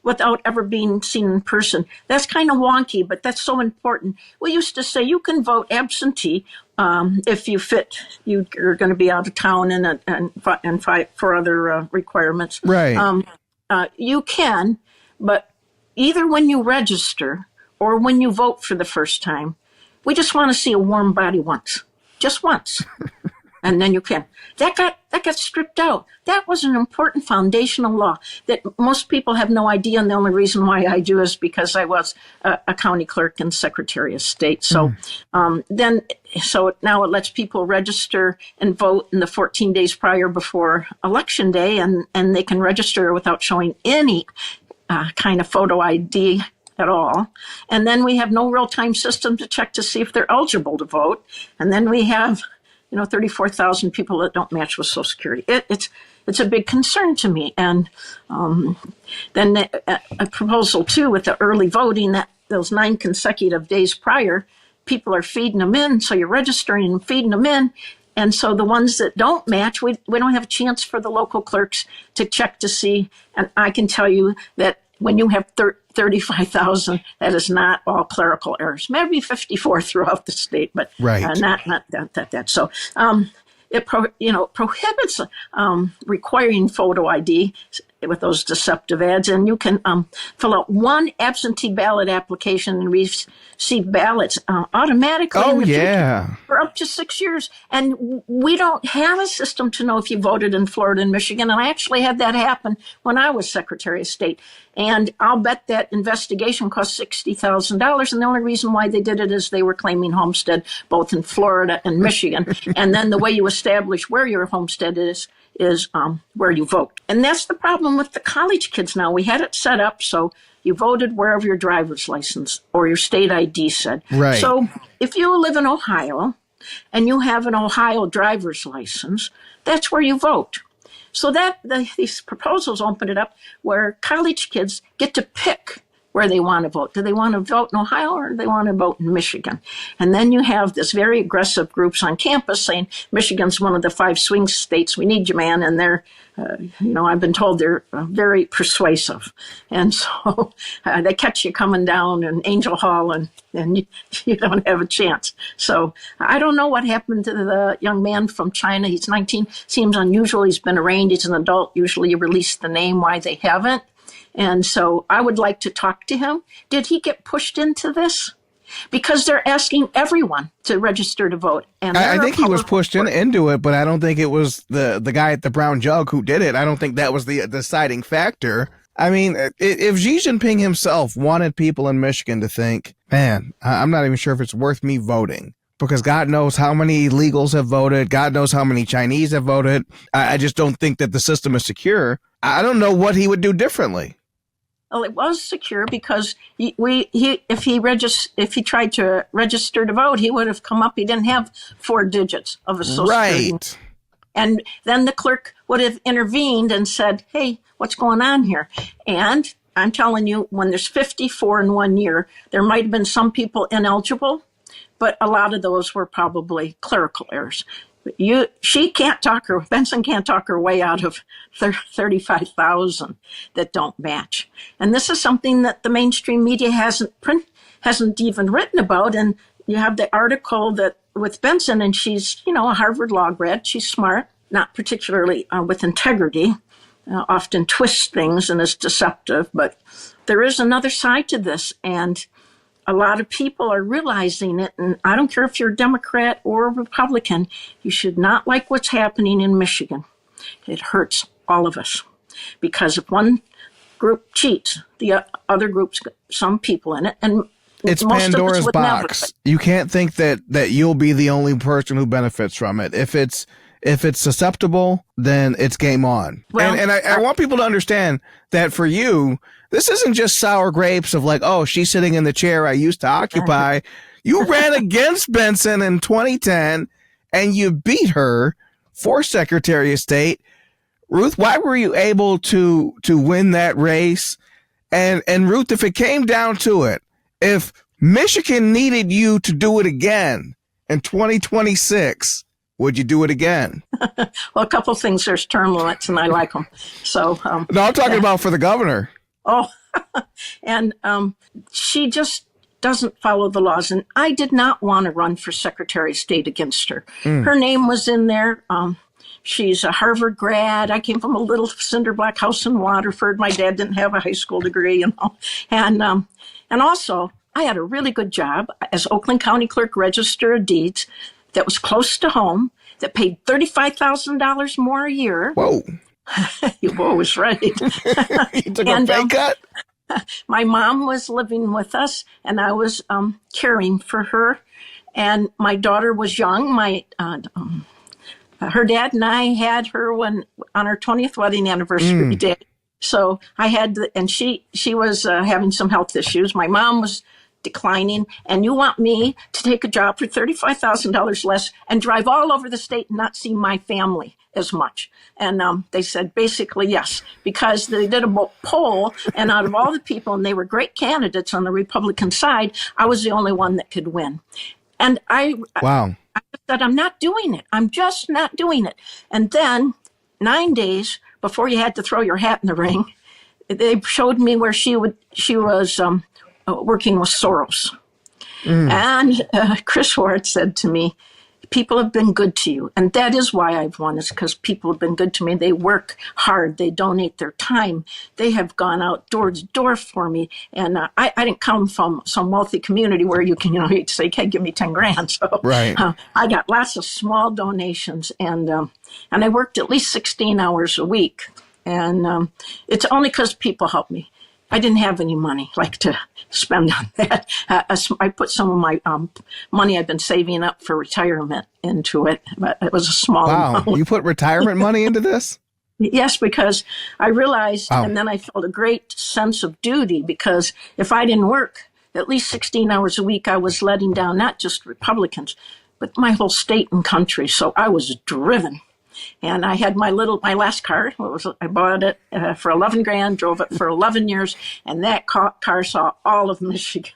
without ever being seen in person. That's kind of wonky, but that's so important. We used to say you can vote absentee if you fit, you're going to be out of town and fight for other requirements. Right. You can, but either when you register or when you vote for the first time, we just want to see a warm body once, just once, and then you can. That got stripped out. That was an important foundational law that most people have no idea, and the only reason why I do is because I was a county clerk and Secretary of State. So so now it lets people register and vote in the 14 days prior before Election Day, and they can register without showing any kind of photo ID at all. And then we have no real-time system to check to see if they're eligible to vote. And then we have, 34,000 people that don't match with Social Security. It's a big concern to me. And then a proposal, too, with the early voting, that those 9 consecutive days prior, people are feeding them in. So you're registering and feeding them in. And so the ones that don't match, we don't have a chance for the local clerks to check to see. And I can tell you that when you have 35,000, that is not all clerical errors. Maybe 54 throughout the state, but right. Not that. So it prohibits requiring photo ID with those deceptive ads, and you can fill out one absentee ballot application and receive ballots automatically. Oh, in the yeah. future for up to 6 years. And we don't have a system to know if you voted in Florida and Michigan. And I actually had that happen when I was Secretary of State. And I'll bet that investigation cost $60,000. And the only reason why they did it is they were claiming homestead both in Florida and Michigan. And then the way you establish where your homestead is where you vote. And that's the problem with the college kids now. We had it set up so you voted wherever your driver's license or your state ID said. Right. So if you live in Ohio and you have an Ohio driver's license, that's where you vote. So these proposals open it up where college kids get to pick where they want to vote. Do they want to vote in Ohio or do they want to vote in Michigan? And then you have this very aggressive groups on campus saying Michigan's one of the 5 swing states. We need you, man. And they're, I've been told they're very persuasive. And so they catch you coming down in Angel Hall and you don't have a chance. So I don't know what happened to the young man from China. He's 19. Seems unusual. He's been arraigned. He's an adult. Usually you release the name, why they haven't. And so I would like to talk to him. Did he get pushed into this? Because they're asking everyone to register to vote. And I think he was pushed into it, but I don't think it was the guy at the brown jug who did it. I don't think that was the deciding factor. I mean, if Xi Jinping himself wanted people in Michigan to think, man, I'm not even sure if it's worth me voting, because God knows how many illegals have voted. God knows how many Chinese have voted. I just don't think that the system is secure. I don't know what he would do differently. Well, it was secure because if he tried to register to vote, he would have come up. He didn't have 4 digits of a social security. Right. And then the clerk would have intervened and said, hey, what's going on here? And I'm telling you, when there's 54 in 1 year, there might have been some people ineligible, but a lot of those were probably clerical errors. Benson can't talk her way out of 35,000 that don't match. And this is something that the mainstream media hasn't even written about. And you have the article that with Benson, and she's, a Harvard law grad. She's smart, not particularly with integrity, often twists things and is deceptive. But there is another side to this. And a lot of people are realizing it, and I don't care if you're a Democrat or a Republican, you should not like what's happening in Michigan. It hurts all of us, because if one group cheats, the other groups, some people in it, and it's most Pandora's of us would box. never. You can't think that you'll be the only person who benefits from it. If it's susceptible, then it's game on. Well, and I want people to understand that for you, this isn't just sour grapes of like, oh, she's sitting in the chair I used to occupy. You ran against Benson in 2010 and you beat her for Secretary of State. Ruth, why were you able to win that race? And Ruth, if it came down to it, if Michigan needed you to do it again in 2026, would you do it again? Well, a couple of things. There's term limits, and I like them. So no, I'm talking about for the governor. Oh, and she just doesn't follow the laws. And I did not want to run for Secretary of State against her. Her name was in there. She's a Harvard grad. I came from a little cinder block house in Waterford. My dad didn't have a high school degree, And also, I had a really good job as Oakland County Clerk, Register of Deeds, that was close to home, that paid $35,000 more a year. Whoa. Whoa was right. You took a pay cut? My mom was living with us, and I was caring for her. And my daughter was young. Her dad and I had her on her 20th wedding anniversary day. So I had, and she was having some health issues. My mom was declining, and you want me to take a job for $35,000 less and drive all over the state and not see my family as much? And they said basically yes, because they did a poll, and out of all the people, and they were great candidates on the Republican side, I was the only one that could win. And Wow. I said, I'm not doing it. I'm just not doing it. And then 9 days before you had to throw your hat in the ring, they showed me where she was working with Soros. And Chris Ward said to me, people have been good to you. And that is why I've won, is because people have been good to me. They work hard. They donate their time. They have gone out door to door for me. And I didn't come from some wealthy community where you can, you'd say, hey, give me 10 grand. So right. I got lots of small donations, and I worked at least 16 hours a week. And it's only because people helped me. I didn't have any money to spend on that. I put some of my money I've been saving up for retirement into it, but it was a small amount. You put retirement money into this? Yes, because I realized, and then I felt a great sense of duty, because if I didn't work at least 16 hours a week, I was letting down not just Republicans, but my whole state and country. So I was driven. And I had my last car. I bought it for 11 grand, drove it for 11 years, and that car saw all of Michigan.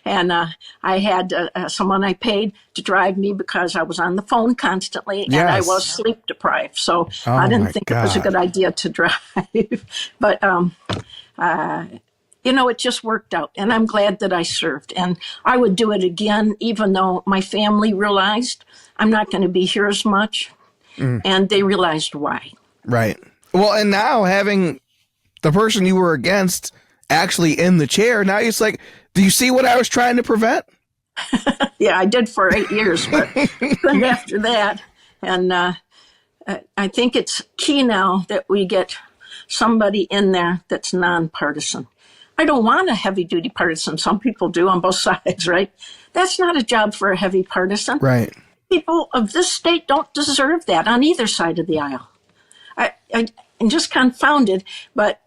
And I had someone I paid to drive me because I was on the phone constantly, and I was sleep deprived. So I didn't think it was a good idea to drive. But it just worked out, and I'm glad that I served. And I would do it again, even though my family realized I'm not going to be here as much. And they realized why. Right. Well, and now having the person you were against actually in the chair, now it's like, do you see what I was trying to prevent? Yeah, I did for 8 years, but then after that. And I think it's key now that we get somebody in there that's nonpartisan. I don't want a heavy-duty partisan. Some people do on both sides, right? That's not a job for a heavy partisan. Right. People of this state don't deserve that on either side of the aisle. I'm just confounded, but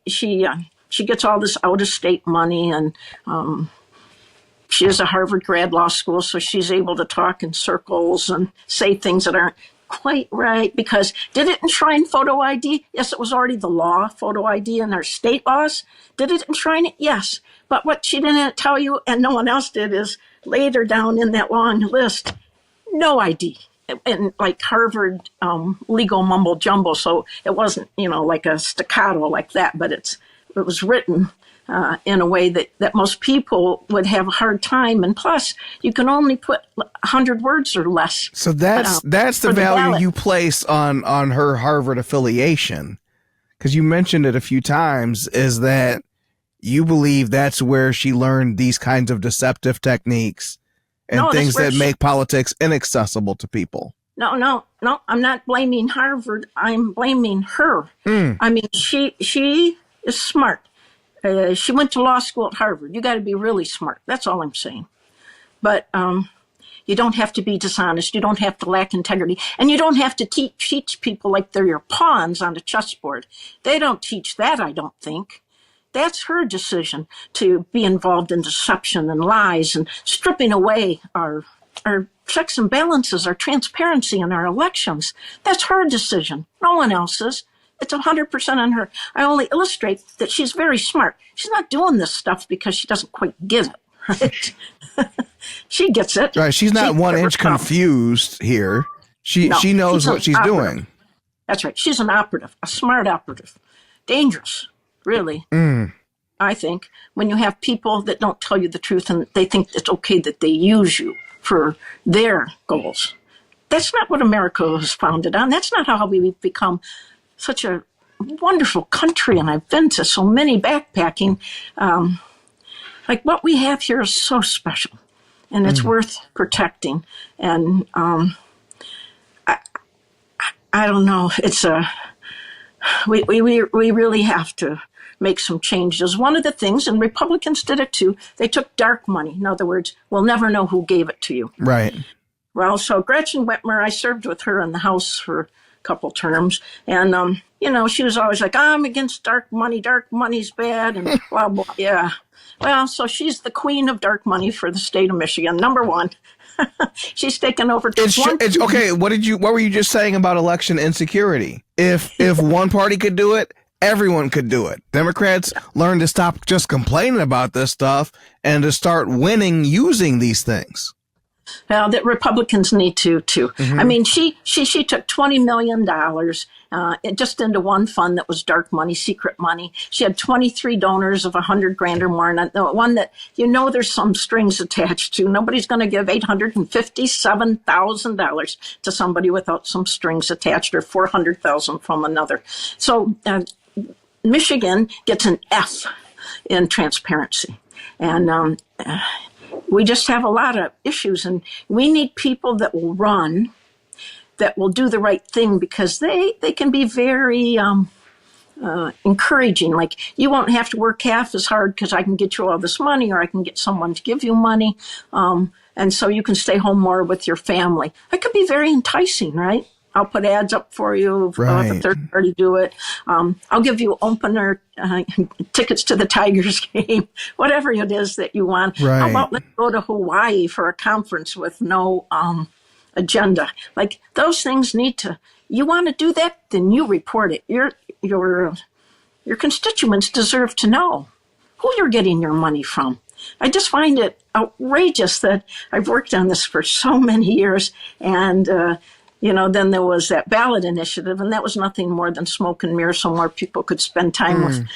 she gets all this out-of-state money, and she is a Harvard grad law school, so she's able to talk in circles and say things that aren't quite right. Because did it enshrine photo ID? Yes, it was already the law, photo ID in our state laws. Did it enshrine it? Yes. But what she didn't tell you, and no one else did, is later down in that long list, no ID. And like Harvard legal mumbo jumbo, so it wasn't, like a staccato like that, but it was written in a way that most people would have a hard time. And plus, you can only put 100 words or less. So that's the value you place on her Harvard affiliation, because you mentioned it a few times, is that you believe that's where she learned these kinds of deceptive techniques and things that make politics inaccessible to people. No, I'm not blaming Harvard. I'm blaming her. I mean, she is smart. She went to law school at Harvard. You got to be really smart. That's all I'm saying. But you don't have to be dishonest. You don't have to lack integrity. And you don't have to teach people like they're your pawns on a chessboard. They don't teach that, I don't think. That's her decision to be involved in deception and lies and stripping away our checks and balances, our transparency in our elections. That's her decision, no one else's. It's 100% on her. I only illustrate that she's very smart. She's not doing this stuff because she doesn't quite get it, right? She gets it. Right. She's not 1 inch confused here. She knows what she's doing. That's right. She's an operative, a smart operative. Dangerous, really. I think, when you have people that don't tell you the truth and they think it's okay that they use you for their goals. That's not what America was founded on. That's not how we've become such a wonderful country. And I've been to so many backpacking. Like what we have here is so special, and it's worth protecting. And I don't know. It's we really have to make some changes. One of the things, and Republicans did it too, they took dark money. In other words, we'll never know who gave it to you. Right. Well, so Gretchen Whitmer, I served with her in the House for couple terms. And, she was always like, I'm against dark money. Dark money's bad and blah, blah. Yeah. Well, so she's the queen of dark money for the state of Michigan. Number one. She's taken over. Okay. What were you just saying about election insecurity? If one party could do it, everyone could do it. Democrats learn to stop just complaining about this stuff and to start winning using these things. Well, that Republicans need to too. Mm-hmm. I mean, she took $20 million just into one fund that was dark money, secret money. She had 23 donors of $100,000 or more, and the one that there's some strings attached to. Nobody's going to give $857,000 to somebody without some strings attached, or $400,000 from another. So Michigan gets an F in transparency, and we just have a lot of issues, and we need people that will run, that will do the right thing, because they can be very encouraging. Like, you won't have to work half as hard because I can get you all this money, or I can get someone to give you money. And so you can stay home more with your family. That could be very enticing, right? I'll put ads up for you. Right. Let the third party do it. I'll give you opener tickets to the Tigers game, whatever it is that you want. Right. How about let's go to Hawaii for a conference with no agenda? Like, those things need to. You want to do that? Then you report it. Your constituents deserve to know who you're getting your money from. I just find it outrageous that I've worked on this for so many years, and then there was that ballot initiative, and that was nothing more than smoke and mirrors so more people could spend time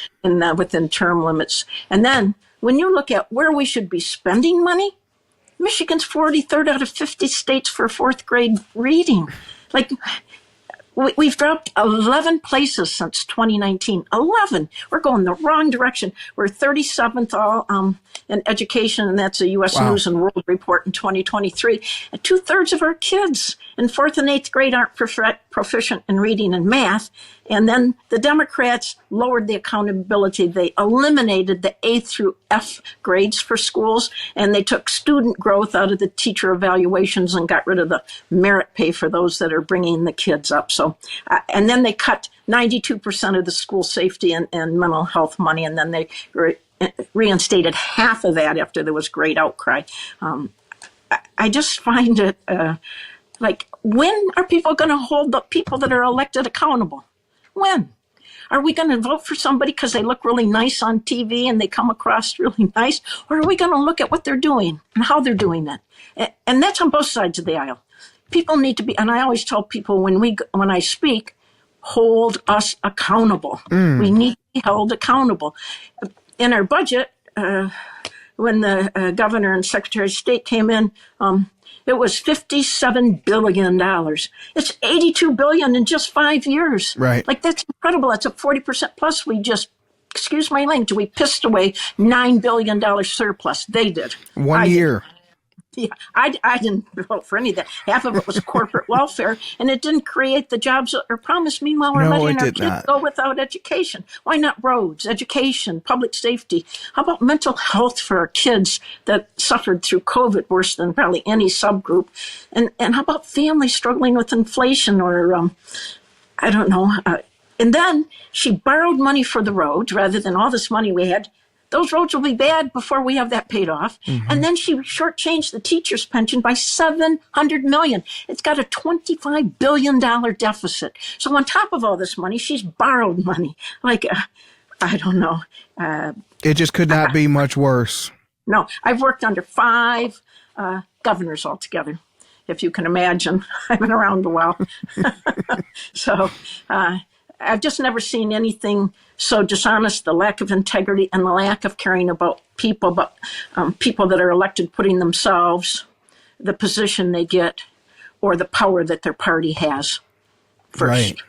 within term limits. And then when you look at where we should be spending money, Michigan's 43rd out of 50 states for fourth grade reading. Like, we've dropped 11 places since 2019. 11. We're going the wrong direction. We're 37th all in education, and that's a U.S. News and World Report in 2023. And 2/3 of our kids in 4th and 8th grade aren't proficient in reading and math. And then the Democrats lowered the accountability. They eliminated the A through F grades for schools, and they took student growth out of the teacher evaluations and got rid of the merit pay for those that are bringing the kids up. So, and then they cut 92% of the school safety and mental health money, and then they reinstated half of that after there was great outcry. I just find it like, when are people going to hold the people that are elected accountable? When? Are we going to vote for somebody because they look really nice on TV and they come across really nice? Or are we going to look at what they're doing and how they're doing it? And that's on both sides of the aisle. People need to be, and I always tell people when I speak, hold us accountable. We need to be held accountable. In our budget, when the governor and secretary of state came in, it was $57 billion. It's $82 billion in just 5 years. Right. Like, that's incredible. That's a 40% plus. We just, excuse my language, we pissed away $9 billion surplus. They did. One year. Yeah, I didn't vote for any of that. Half of it was corporate welfare, and it didn't create the jobs that are promised. Meanwhile, we're letting our kids go without education. Why not roads, education, public safety? How about mental health for our kids that suffered through COVID worse than probably any subgroup? And how about families struggling with inflation, or I don't know. And then she borrowed money for the roads rather than all this money we had. Those roads will be bad before we have that paid off. Mm-hmm. And then she shortchanged the teacher's pension by $700 million. It's got a $25 billion deficit. So on top of all this money, she's borrowed money. Like, I don't know. It just could not be much worse. No, I've worked under 5 governors altogether, if you can imagine. I've been around a while. So I've just never seen anything so dishonest, the lack of integrity and the lack of caring about people, but people that are elected putting themselves, the position they get, or the power that their party has first. Right.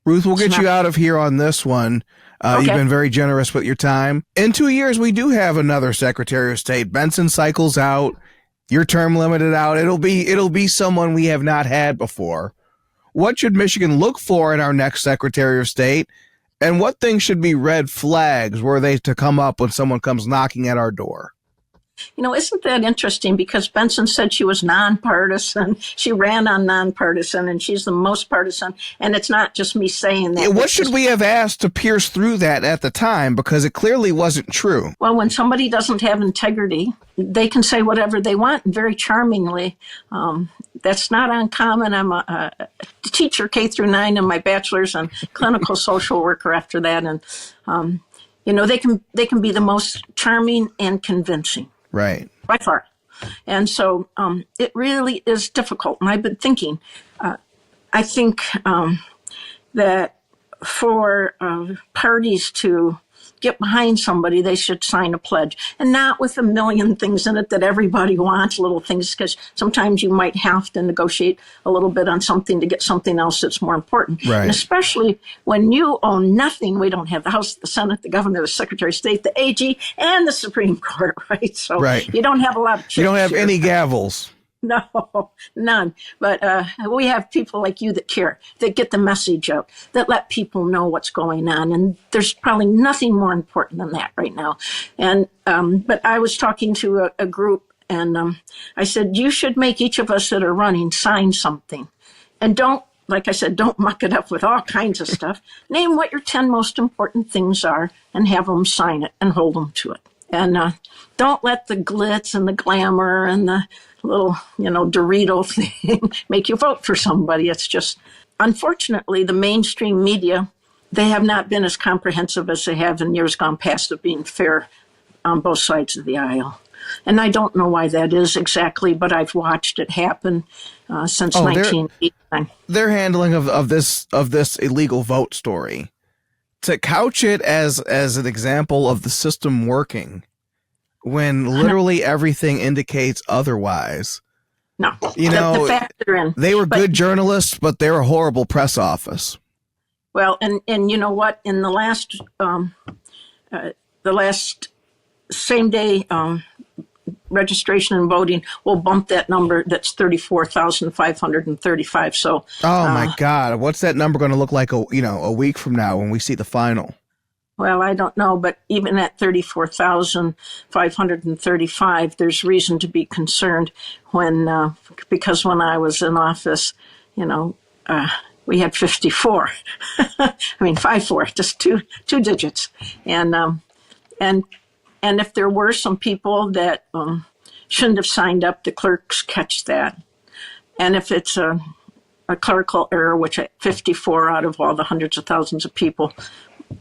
Ruth, we'll get you out of here on this one. Okay. You've been very generous with your time. In 2 years, we do have another Secretary of State. Benson cycles out. Your term limited out. It'll be someone we have not had before. What should Michigan look for in our next Secretary of State? And what things should be red flags were they to come up when someone comes knocking at our door? Isn't that interesting? Because Benson said she was nonpartisan. She ran on nonpartisan, and she's the most partisan. And it's not just me saying that. What should we have asked to pierce through that at the time? Because it clearly wasn't true. Well, when somebody doesn't have integrity, they can say whatever they want, and very charmingly. That's not uncommon. I'm a teacher K through 9 and my bachelor's and clinical social worker after that. And, they can be the most charming and convincing. Right. By far. And so it really is difficult. And I've been thinking, I think that for parties to get behind somebody, they should sign a pledge, and not with a million things in it that everybody wants, little things, because sometimes you might have to negotiate a little bit on something to get something else that's more important. Right. And especially when you own nothing, we don't have the House, the Senate, the governor, the Secretary of State, the AG, and the Supreme Court, right? So you don't have a lot of chips. You don't have any gavels. No, none. But we have people like you that care, that get the message out, that let people know what's going on. And there's probably nothing more important than that right now. And but I was talking to a group, and I said, you should make each of us that are running sign something. And don't, like I said, don't muck it up with all kinds of stuff. Name what your 10 most important things are and have them sign it and hold them to it. And don't let the glitz and the glamour and the little, Dorito thing make you vote for somebody. It's just, unfortunately, the mainstream media, they have not been as comprehensive as they have in years gone past of being fair on both sides of the aisle. And I don't know why that is exactly, but I've watched it happen since 1989. Their handling of this illegal vote story, to couch it as an example of the system working when literally everything indicates otherwise. No, the facts are in. They were good journalists, but they're a horrible press office. Well, and you know what? In the last same day registration and voting, we'll bump that number. That's 34,535. So, my God, what's that number going to look like? A week from now when we see the final. Well, I don't know, but even at 34,535, there's reason to be concerned because when I was in office, we had 54. I mean, 54, just two digits. And if there were some people that shouldn't have signed up, the clerks catch that. And if it's a clerical error, which 54 out of all the hundreds of thousands of people,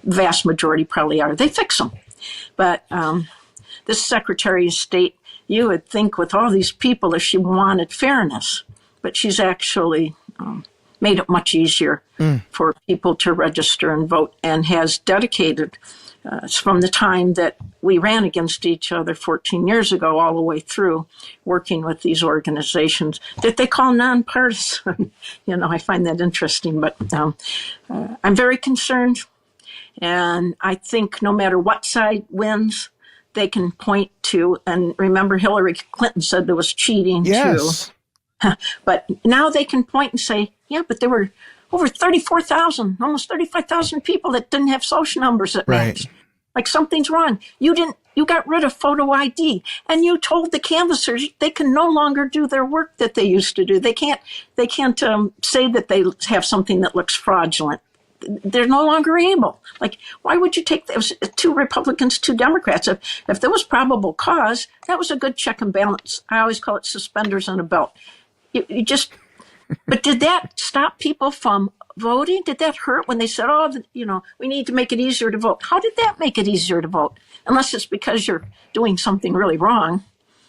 vast majority probably are, they fix them. But this Secretary of State, you would think with all these people, if she wanted fairness, but she's actually made it much easier for people to register and vote, and has dedicated from the time that we ran against each other 14 years ago all the way through, working with these organizations that they call nonpartisan. I find that interesting, but I'm very concerned. And I think no matter what side wins, they can point to, and remember Hillary Clinton said there was cheating too. But now they can point and say, yeah, but there were over 34,000, almost 35,000 people that didn't have social numbers that matched. Like something's wrong. You got rid of photo ID, and you told the canvassers they can no longer do their work that they used to do. They can't say that they have something that looks fraudulent. They're no longer able. Like, why would you take those 2 Republicans, 2 Democrats? If there was probable cause, that was a good check and balance. I always call it suspenders on a belt. But did that stop people from voting? Did that hurt when they said, we need to make it easier to vote? How did that make it easier to vote? Unless it's because you're doing something really wrong.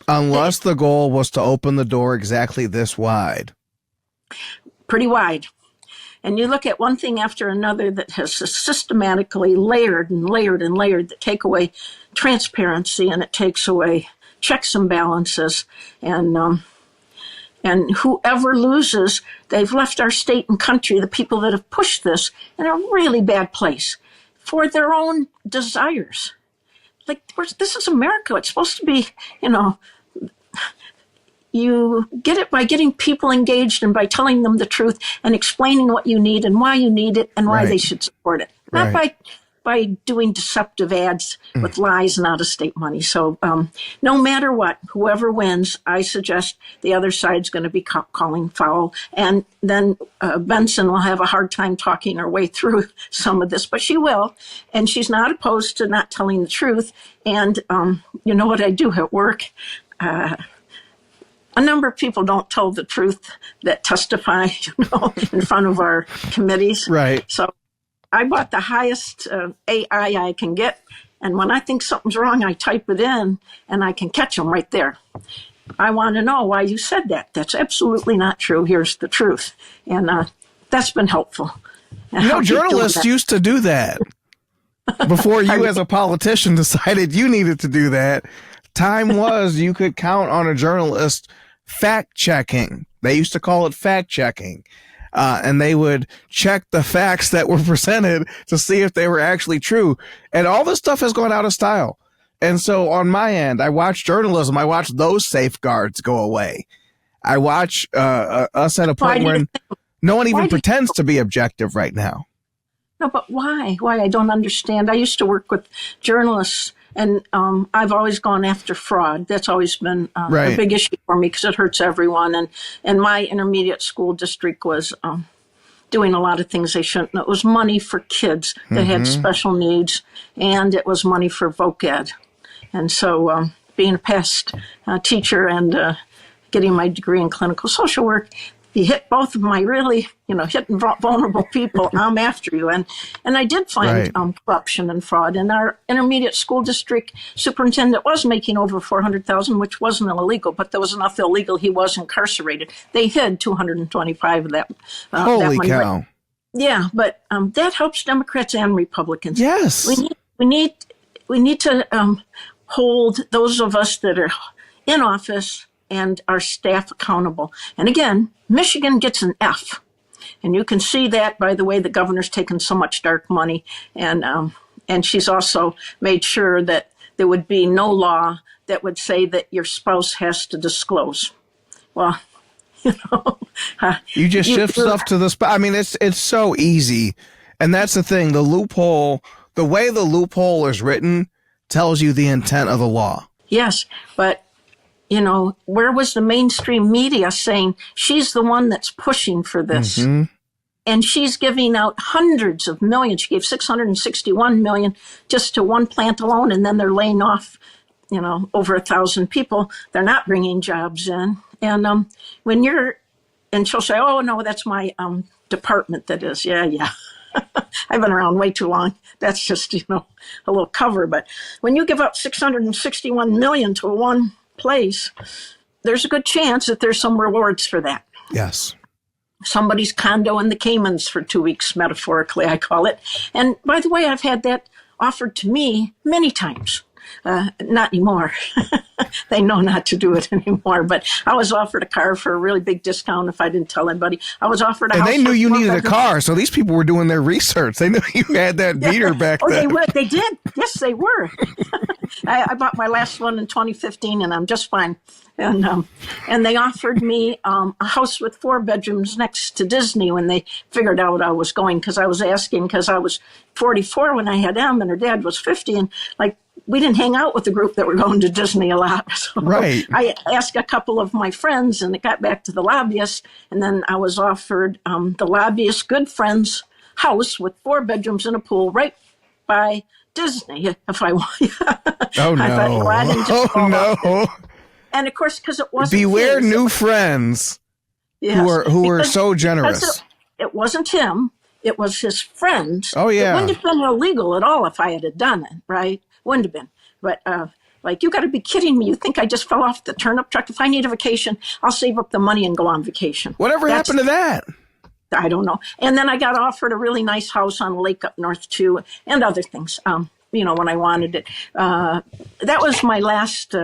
Unless the goal was to open the door exactly this wide. Pretty wide. And you look at one thing after another that has systematically layered and layered and layered that take away transparency, and it takes away checks and balances. And whoever loses, they've left our state and country, the people that have pushed this, in a really bad place for their own desires. Like, this is America. It's supposed to be, you get it by getting people engaged and by telling them the truth and explaining what you need and why you need it and why they should support it. Not by by doing deceptive ads with lies and out-of-state money. So no matter what, whoever wins, I suggest the other side's going to be calling foul. And then Benson will have a hard time talking her way through some of this, but she will. And she's not opposed to not telling the truth. And you know what I do at work? A number of people don't tell the truth that testify, in front of our committees. Right. So I bought the highest AI I can get. And when I think something's wrong, I type it in and I can catch them right there. I want to know why you said that. That's absolutely not true. Here's the truth. And that's been helpful. Journalists used to do that before you as a politician decided you needed to do that. Time was you could count on a journalist fact checking. They used to call it fact checking. And they would check the facts that were presented to see if they were actually true. And all this stuff has gone out of style. And so on my end, I watch journalism. I watch those safeguards go away. I watch us at a point where no one even pretends to be objective right now. No, but why? Why? I don't understand. I used to work with journalists. And I've always gone after fraud. That's always been a big issue for me because it hurts everyone. And my intermediate school district was doing a lot of things they shouldn't. It was money for kids that had special needs, and it was money for voc ed. And so being a past teacher and getting my degree in clinical social work, you hit both of my really, hitting vulnerable people, I'm after you. And I did find corruption and fraud. And our intermediate school district superintendent was making over $400,000, which wasn't illegal, but there was enough illegal he was incarcerated. They hid 225 of that. Holy that money. cow. Yeah, but that helps Democrats and Republicans. Yes. We need to hold those of us that are in office and our staff accountable. And again, Michigan gets an F. And you can see that by the way the governor's taken so much dark money. And she's also made sure that there would be no law that would say that your spouse has to disclose. Well, you just shift stuff to the spot. I mean, it's so easy. And that's the thing. The loophole, the way the loophole is written tells you the intent of the law. Yes, but where was the mainstream media saying she's the one that's pushing for this? Mm-hmm. And she's giving out hundreds of millions. She gave $661 million just to one plant alone, and then they're laying off, over 1,000 people. They're not bringing jobs in. And and she'll say, "Oh no, that's my department." That is, yeah. I've been around way too long. That's just a little cover. But when you give up $661 million to one place, there's a good chance that there's some rewards for that. Yes. Somebody's condo in the Caymans for 2 weeks, metaphorically, I call it. And by the way, I've had that offered to me many times. Not anymore. They know not to do it anymore. But I was offered a car for a really big discount if I didn't tell anybody. I was offered a house. And they knew you needed a car, so these people were doing their research. They knew you had that meter back then. They did. Yes, they were. I bought my last one in 2015, and I'm just fine. And they offered me a house with 4 bedrooms next to Disney when they figured out I was going, because I was asking, because I was 44 when I had Em, and her dad was 50, and we didn't hang out with the group that were going to Disney a lot. So right. I asked a couple of my friends, and it got back to the lobbyist, and then I was offered the lobbyist's good friend's house with 4 bedrooms and a pool right by Disney, if I want. Oh, no. Oh, no. And of course, because it wasn't beware his, new friends who are so generous. It wasn't him. It was his friends. Oh, yeah. It wouldn't have been illegal at all if I had done it, right? Wouldn't have been. But you got to be kidding me. You think I just fell off the turnip truck? If I need a vacation, I'll save up the money and go on vacation. Whatever happened to that? I don't know. And then I got offered a really nice house on a lake up north too, and other things. When I wanted it. That was my last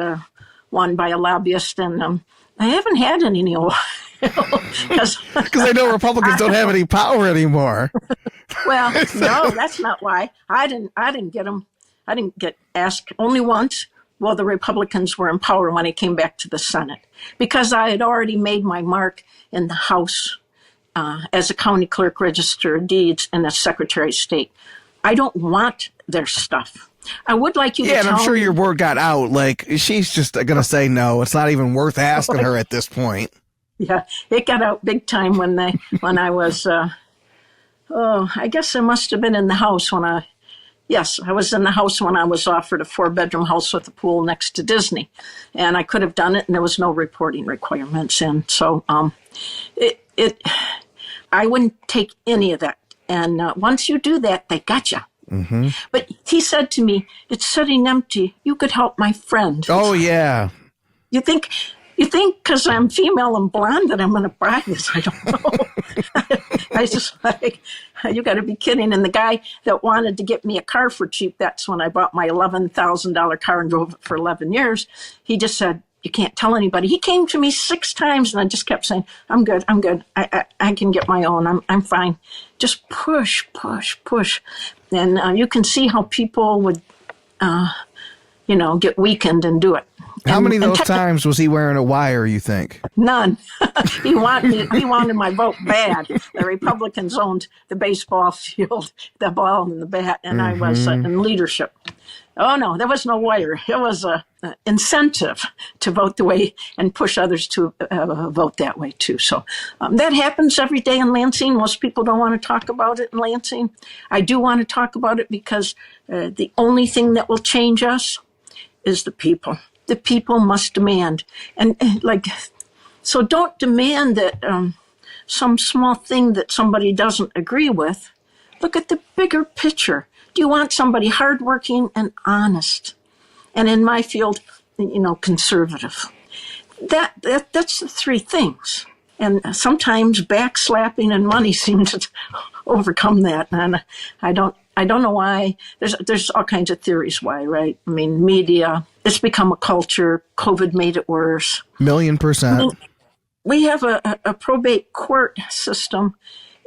one by a lobbyist, and I haven't had any in a while. Because I know Republicans don't have any power anymore. Well, no, that's not why. I didn't get them. I didn't get asked only once. Well, the Republicans were in power when I came back to the Senate, because I had already made my mark in the House as a county clerk, register of deeds, and as Secretary of State. I don't want their stuff. I would like you to Yeah, and I'm tell sure me- your word got out. Like, she's just going to say no. It's not even worth asking her at this point. Yeah, it got out big time when I was, I guess I must have been in the house yes, I was in the house when I was offered a 4-bedroom house with a pool next to Disney. And I could have done it, and there was no reporting requirements. And so I wouldn't take any of that. And once you do that, they got you. Mm-hmm. But he said to me, "It's sitting empty. You could help my friend." Oh, yeah. You think because I'm female and blonde that I'm going to buy this? I don't know. I just like, you got to be kidding. And the guy that wanted to get me a car for cheap, that's when I bought my $11,000 car and drove it for 11 years. He just said, "You can't tell anybody." He came to me 6 times and I just kept saying, I'm good. I can get my own. I'm fine. Just push. And you can see how people would, get weakened and do it. How many of those times was he wearing a wire, you think? None. He wanted my vote bad. The Republicans owned the baseball field, the ball and the bat, and I was in leadership. Oh, no, there was no wire. It was an incentive to vote the way and push others to vote that way, too. So that happens every day in Lansing. Most people don't want to talk about it in Lansing. I do want to talk about it because the only thing that will change us is the people. The people must demand. And so don't demand that some small thing that somebody doesn't agree with. Look at the bigger picture. Do you want somebody hardworking and honest? And in my field, conservative. That's the 3 things. And sometimes backslapping and money seem to overcome that. And I don't know why. There's all kinds of theories why, right? I mean, media, it's become a culture. COVID made it worse. 1,000,000%. I mean, we have a probate court system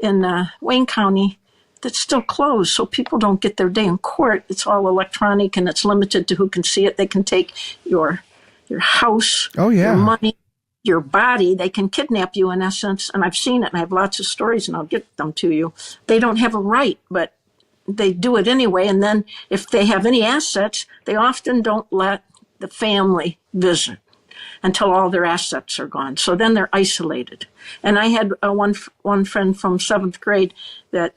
in Wayne County that's still closed, so people don't get their day in court. It's all electronic, and it's limited to who can see it. They can take your house, your money, your body. They can kidnap you, in essence, and I've seen it, and I have lots of stories, and I'll get them to you. They don't have a right, but they do it anyway, and then if they have any assets, they often don't let the family visit until all their assets are gone. So then they're isolated. And I had one friend from 7th grade that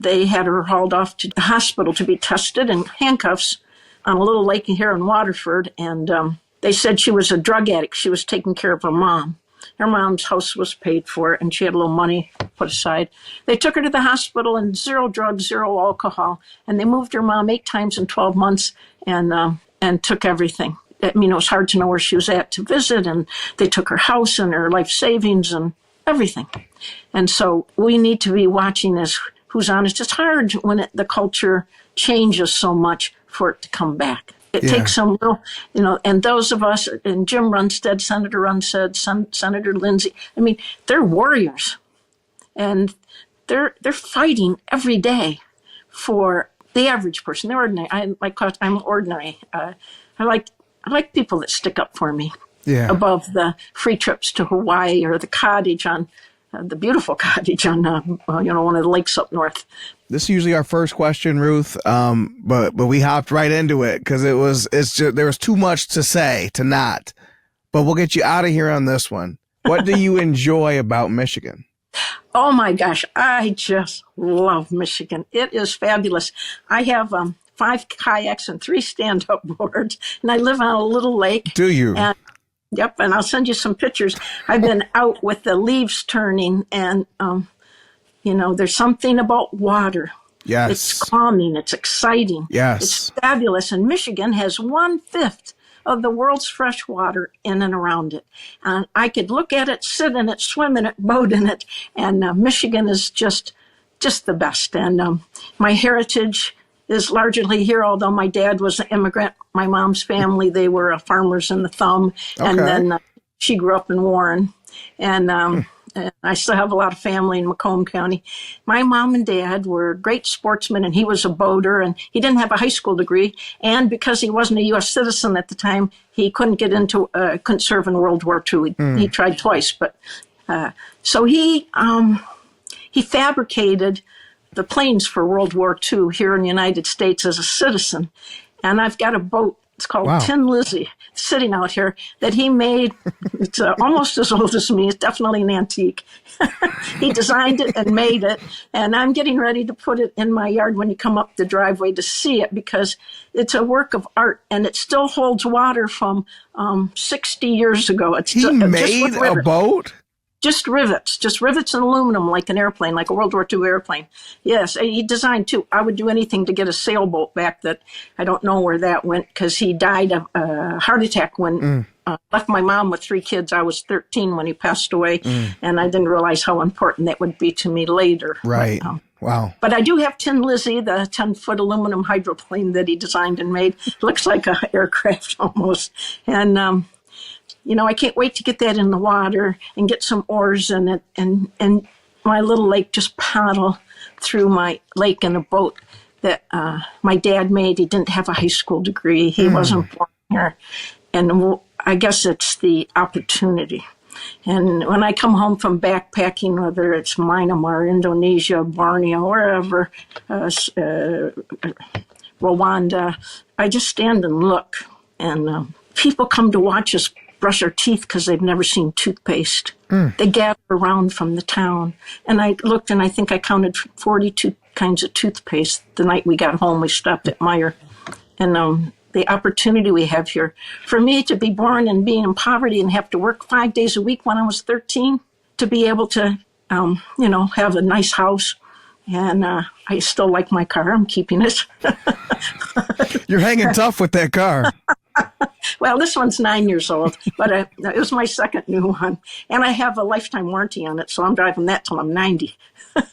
they had her hauled off to the hospital to be tested in handcuffs on a little lake here in Waterford. And they said she was a drug addict. She was taking care of her mom. Her mom's house was paid for, and she had a little money put aside. They took her to the hospital, and 0 drugs, 0 alcohol. And they moved her mom 8 times in 12 months and took everything. I mean, it was hard to know where she was at to visit, and they took her house and her life savings and everything. And so we need to be watching this. Who's honest? It's hard when the culture changes so much for it to come back. It takes some real, and those of us, and Jim Runstead, Senator Runstead, Senator Lindsay, I mean, they're warriors. And they're fighting every day for the average person. They're ordinary. I'm ordinary. I like people that stick up for me above the free trips to Hawaii or the cottage on the beautiful cottage on one of the lakes up north. This is usually our first question, Ruth, but we hopped right into it because there was too much to say to not. But we'll get you out of here on this one. What do you enjoy about Michigan? Oh my gosh, I just love Michigan. It is fabulous. I have 5 kayaks and 3 stand-up boards, and I live on a little lake. Do you? Yep, and I'll send you some pictures. I've been out with the leaves turning, and, there's something about water. Yes. It's calming. It's exciting. Yes. It's fabulous. And Michigan has 1/5 of the world's fresh water in and around it. And I could look at it, sit in it, swim in it, boat in it, and Michigan is just the best. And my heritage is largely here, although my dad was an immigrant. My mom's family, they were farmers in the Thumb. Okay. And then she grew up in Warren. And I still have a lot of family in Macomb County. My mom and dad were great sportsmen, and he was a boater, and he didn't have a high school degree. And because he wasn't a U.S. citizen at the time, he couldn't couldn't serve in World War II. He tried twice. But so he fabricated the planes for World War II here in the United States as a citizen. And I've got a boat. It's called Wow. Tin Lizzie, sitting out here that he made. It's almost as old as me. It's definitely an antique. He designed it and made it. And I'm getting ready to put it in my yard when you come up the driveway to see it, because it's a work of art and it still holds water from 60 years ago. It's He made a boat? Just rivets and aluminum, like an airplane, like a World War II airplane. Yes, he designed too. I would do anything to get a sailboat back. That I don't know where that went, because he died of a heart attack when left my mom with 3 kids. I was 13 when he passed away, and I didn't realize how important that would be to me later. Right. But, wow. But I do have Tin Lizzie, the 10-foot aluminum hydroplane that he designed and made. It looks like an aircraft almost. And I can't wait to get that in the water and get some oars in it and my little lake, just paddle through my lake in a boat that my dad made. He didn't have a high school degree. He wasn't born here. And I guess it's the opportunity. And when I come home from backpacking, whether it's Myanmar, Indonesia, Borneo, wherever, Rwanda, I just stand and look. And people come to watch us brush our teeth because they've never seen toothpaste. They gather around from the town. And I looked, and I think I counted 42 kinds of toothpaste the night we got home. We stopped at Meijer. And the opportunity we have here, for me to be born and being in poverty and have to work 5 days a week when I was 13, to be able to, have a nice house. And I still like my car. I'm keeping it. You're hanging tough with that car. Well, this one's 9 years old, but it was my second new one. And I have a lifetime warranty on it, so I'm driving that till I'm 90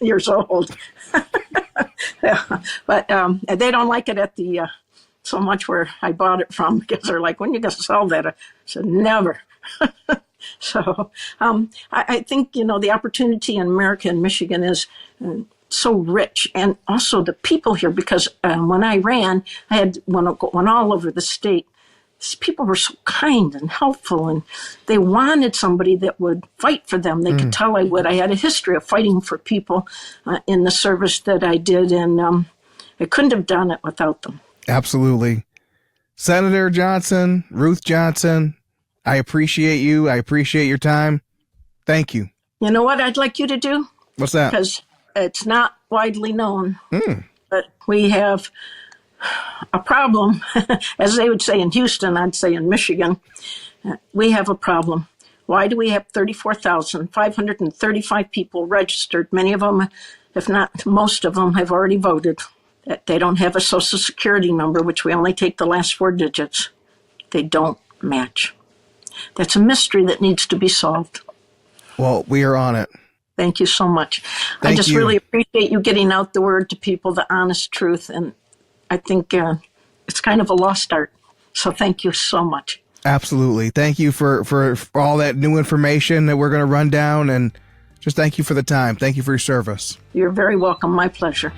years old. Yeah. But they don't like it at the so much where I bought it from, because they're like, when are you going to sell that? I said, never. So I think, the opportunity in America and Michigan is so rich, and also the people here, because when I ran, I had went all over the state. People were so kind and helpful, and they wanted somebody that would fight for them. They could tell I would. I had a history of fighting for people in the service that I did, and I couldn't have done it without them. Absolutely. Senator Johnson, Ruth Johnson, I appreciate you. I appreciate your time. Thank you. You know what I'd like you to do? What's that? Because it's not widely known, but we have a problem, as they would say in Houston, I'd say in Michigan. We have a problem. Why do we have 34,535 people registered? Many of them, if not most of them, have already voted. They don't have a social security number, which we only take the last 4 digits. They don't match. That's a mystery that needs to be solved. Well, we are on it. Thank you so much. Thank I just you. really appreciate you getting out the word to people, the honest truth. And I think it's kind of a lost art. So thank you so much. Absolutely. Thank you for all that new information that we're going to run down. And just thank you for the time. Thank you for your service. You're very welcome. My pleasure.